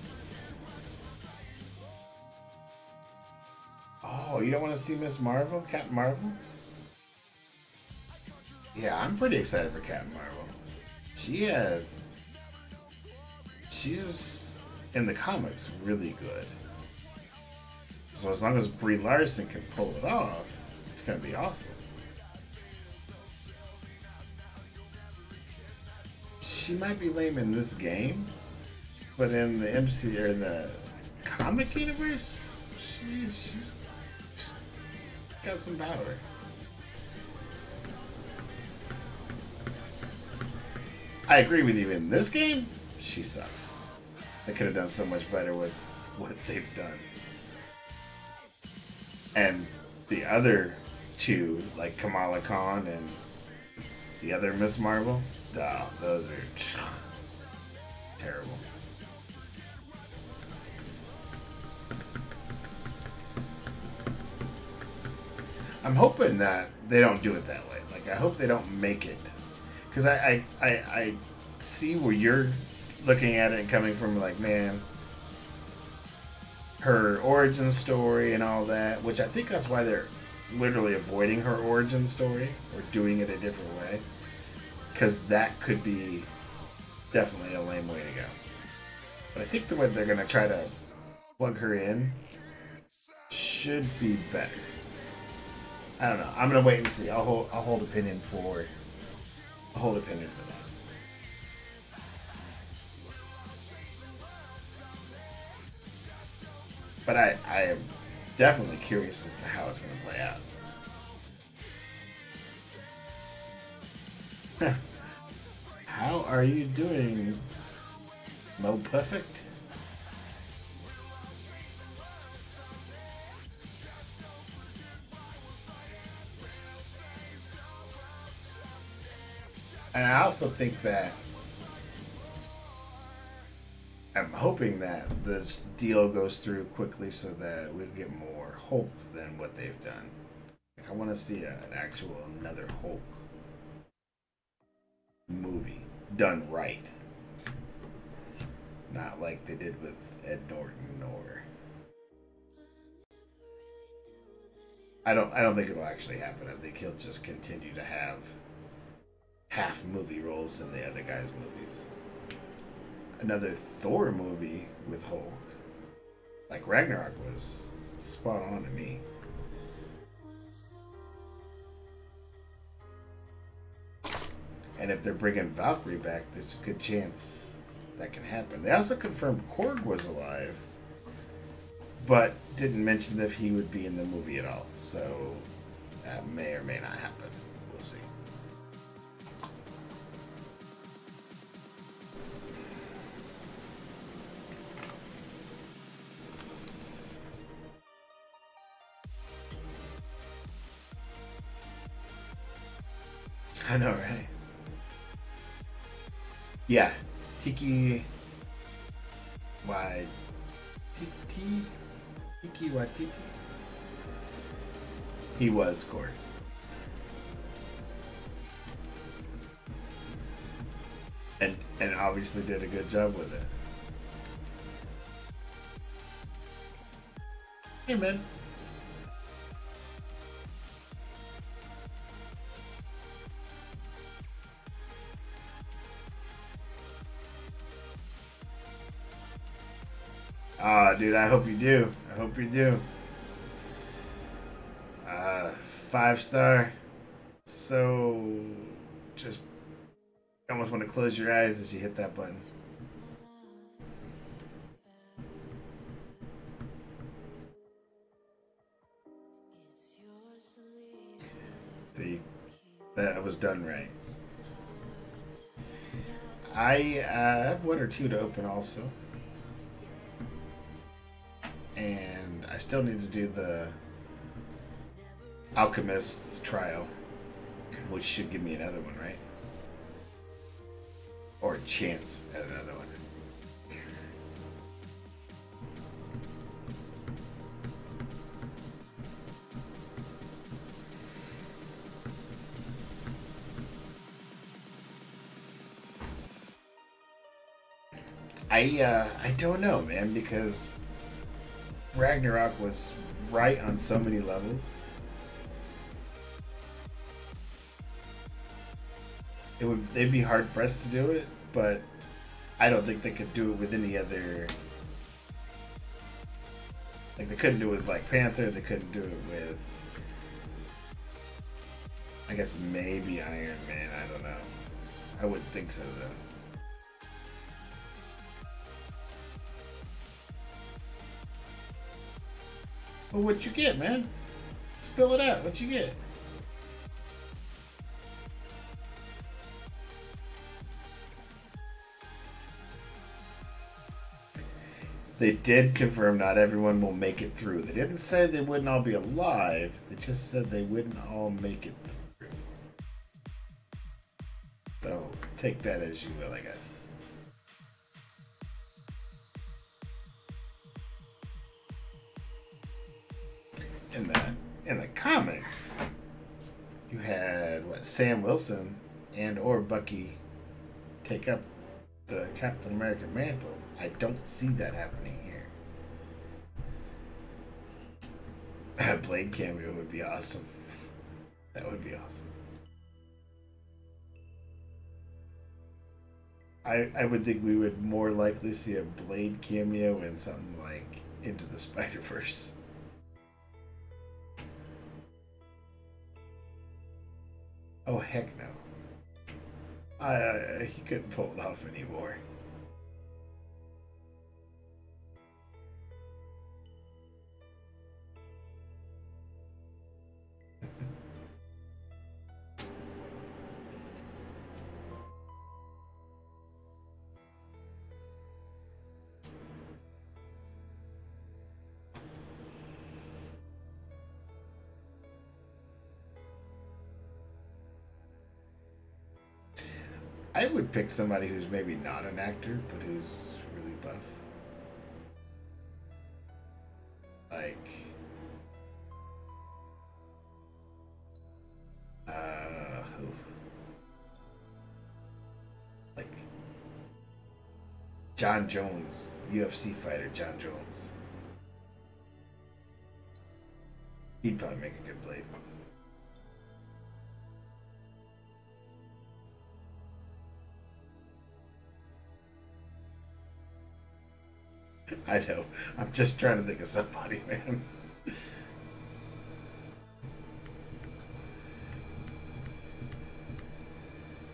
Oh, you don't want to see Miss Marvel, Captain Marvel? Yeah, I'm pretty excited for Captain Marvel. She was in the comics really good. So as long as Brie Larson can pull it off, it's gonna be awesome. She might be lame in this game, but in the MC or in the comic universe, she's got some power. I agree with you. In this game, she sucks. They could have done so much better with what they've done. And the other two, like Kamala Khan and the other Miss Marvel, those are terrible. I'm hoping that they don't do it that way. Like, I hope they don't make it. Because I see where you're looking at it and coming from, like, man, her origin story and all that, which I think that's why they're literally avoiding her origin story or doing it a different way, because that could be definitely a lame way to go. But I think the way they're going to try to plug her in should be better. I don't know. I'm going to wait and see. I'll hold opinion for that. But I am definitely curious as to how it's going to play out. How are you doing, Mo Perfect? And I also think that I'm hoping that this deal goes through quickly so that we get more Hulk than what they've done. Like, I want to see an actual another Hulk movie done right, not like they did with Ed Norton or. I don't think it'll actually happen. I think he'll just continue to have half movie roles in the other guys' movies. Another Thor movie with Hulk, like Ragnarok, was spot on to me. And if they're bringing Valkyrie back, there's a good chance that can happen. They also confirmed Korg was alive, but didn't mention if he would be in the movie at all. So that may or may not happen. We'll see. I know, right? Yeah, Tiki Watiti. He was Korg. And obviously did a good job with it. Hey, man. Ah, dude, I hope you do. I hope you do. 5-star. So, just almost want to close your eyes as you hit that button. See, that was done right. I have one or two to open also. And I still need to do the Alchemist trial, which should give me another one, right? Or a chance at another one. I don't know, man, because Ragnarok was right on so many levels. They'd be hard pressed to do it, but I don't think they could do it with any other. Like, they couldn't do it with Black Panther. They couldn't do it with, I guess, maybe Iron Man. I don't know. I wouldn't think so, though. Well, what'd you get, man? Spill it out. What'd you get? They did confirm not everyone will make it through. They didn't say they wouldn't all be alive. They just said they wouldn't all make it through. So take that as you will, I guess. In the comics, you had Sam Wilson and or Bucky take up the Captain America mantle. I don't see that happening here. A Blade cameo would be awesome. That would be awesome. I would think we would more likely see a Blade cameo in something like Into the Spider-Verse. Oh, heck no. He couldn't pull it off anymore. I would pick somebody who's maybe not an actor, but who's really buff. like who? Like John Jones, UFC fighter John Jones. He'd probably make a good blade. I know. I'm just trying to think of somebody, man.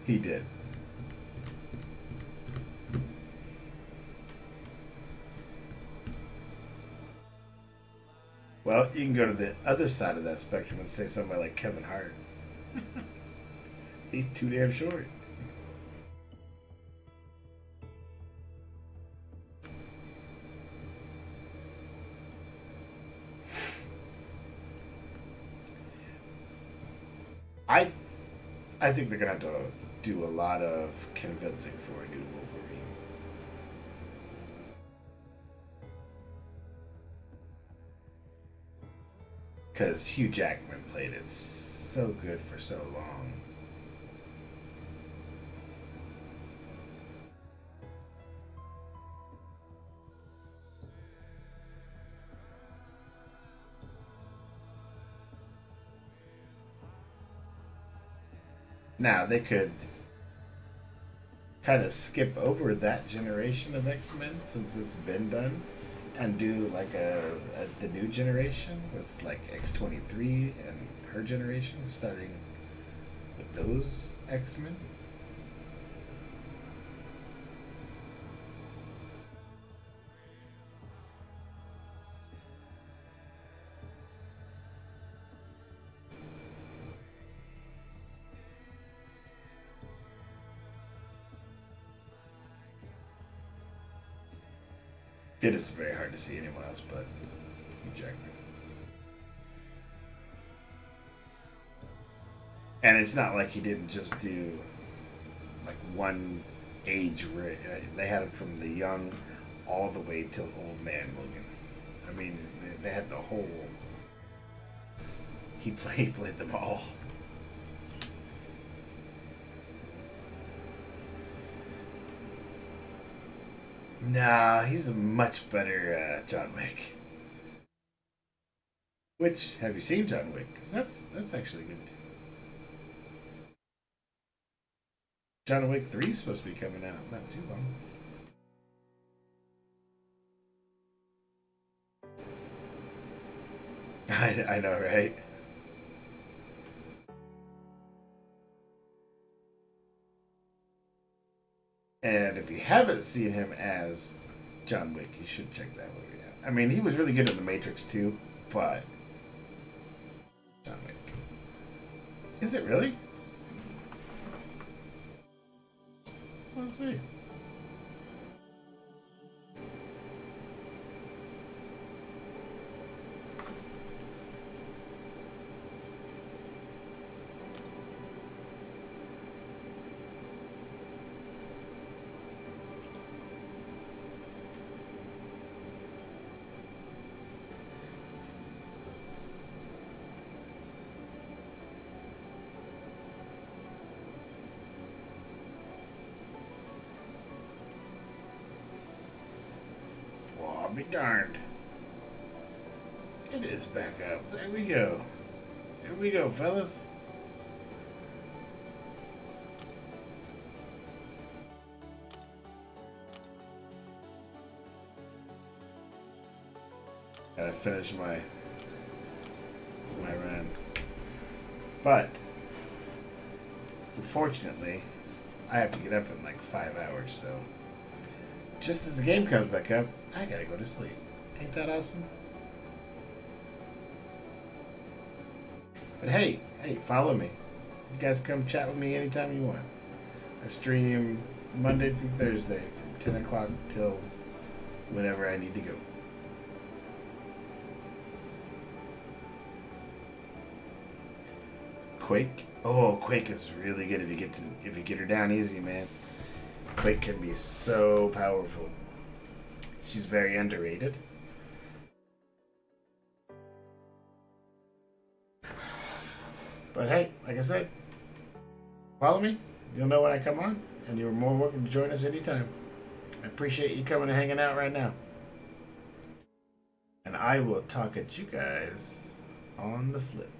He did. Well, you can go to the other side of that spectrum and say somebody like Kevin Hart. He's too damn short. I think they're gonna have to do a lot of convincing for a new Wolverine. Because Hugh Jackman played it so good for so long. Now, they could kind of skip over that generation of X-Men since it's been done and do like the new generation with like X-23 and her generation, starting with those X-Men. It is very hard to see anyone else but Hugh Jackman. And it's not like he didn't just do like one age where they had him from the young all the way till old man Logan. I mean, they had the whole. He played them all. Nah, he's a much better John Wick. Which, have you seen John Wick? Because that's actually good too. John Wick 3 is supposed to be coming out not too long. I know, right? And if you haven't seen him as John Wick, you should check that movie out. I mean, he was really good in The Matrix too, but John Wick. Is it really? Let's see. I'll be darned. It is back up. There we go. There we go, fellas. Gotta finish my run. But unfortunately, I have to get up in like 5 hours, so just as the game comes back up, I gotta go to sleep. Ain't that awesome? But hey, follow me. You guys come chat with me anytime you want. I stream Monday through Thursday from 10 o'clock till whenever I need to go. Quake. Oh, Quake is really good if you get her down easy, man. Quake can be so powerful. She's very underrated. But hey, like I said, follow me. You'll know when I come on, and you're more welcome to join us anytime. I appreciate you coming and hanging out right now. And I will talk at you guys on the flip.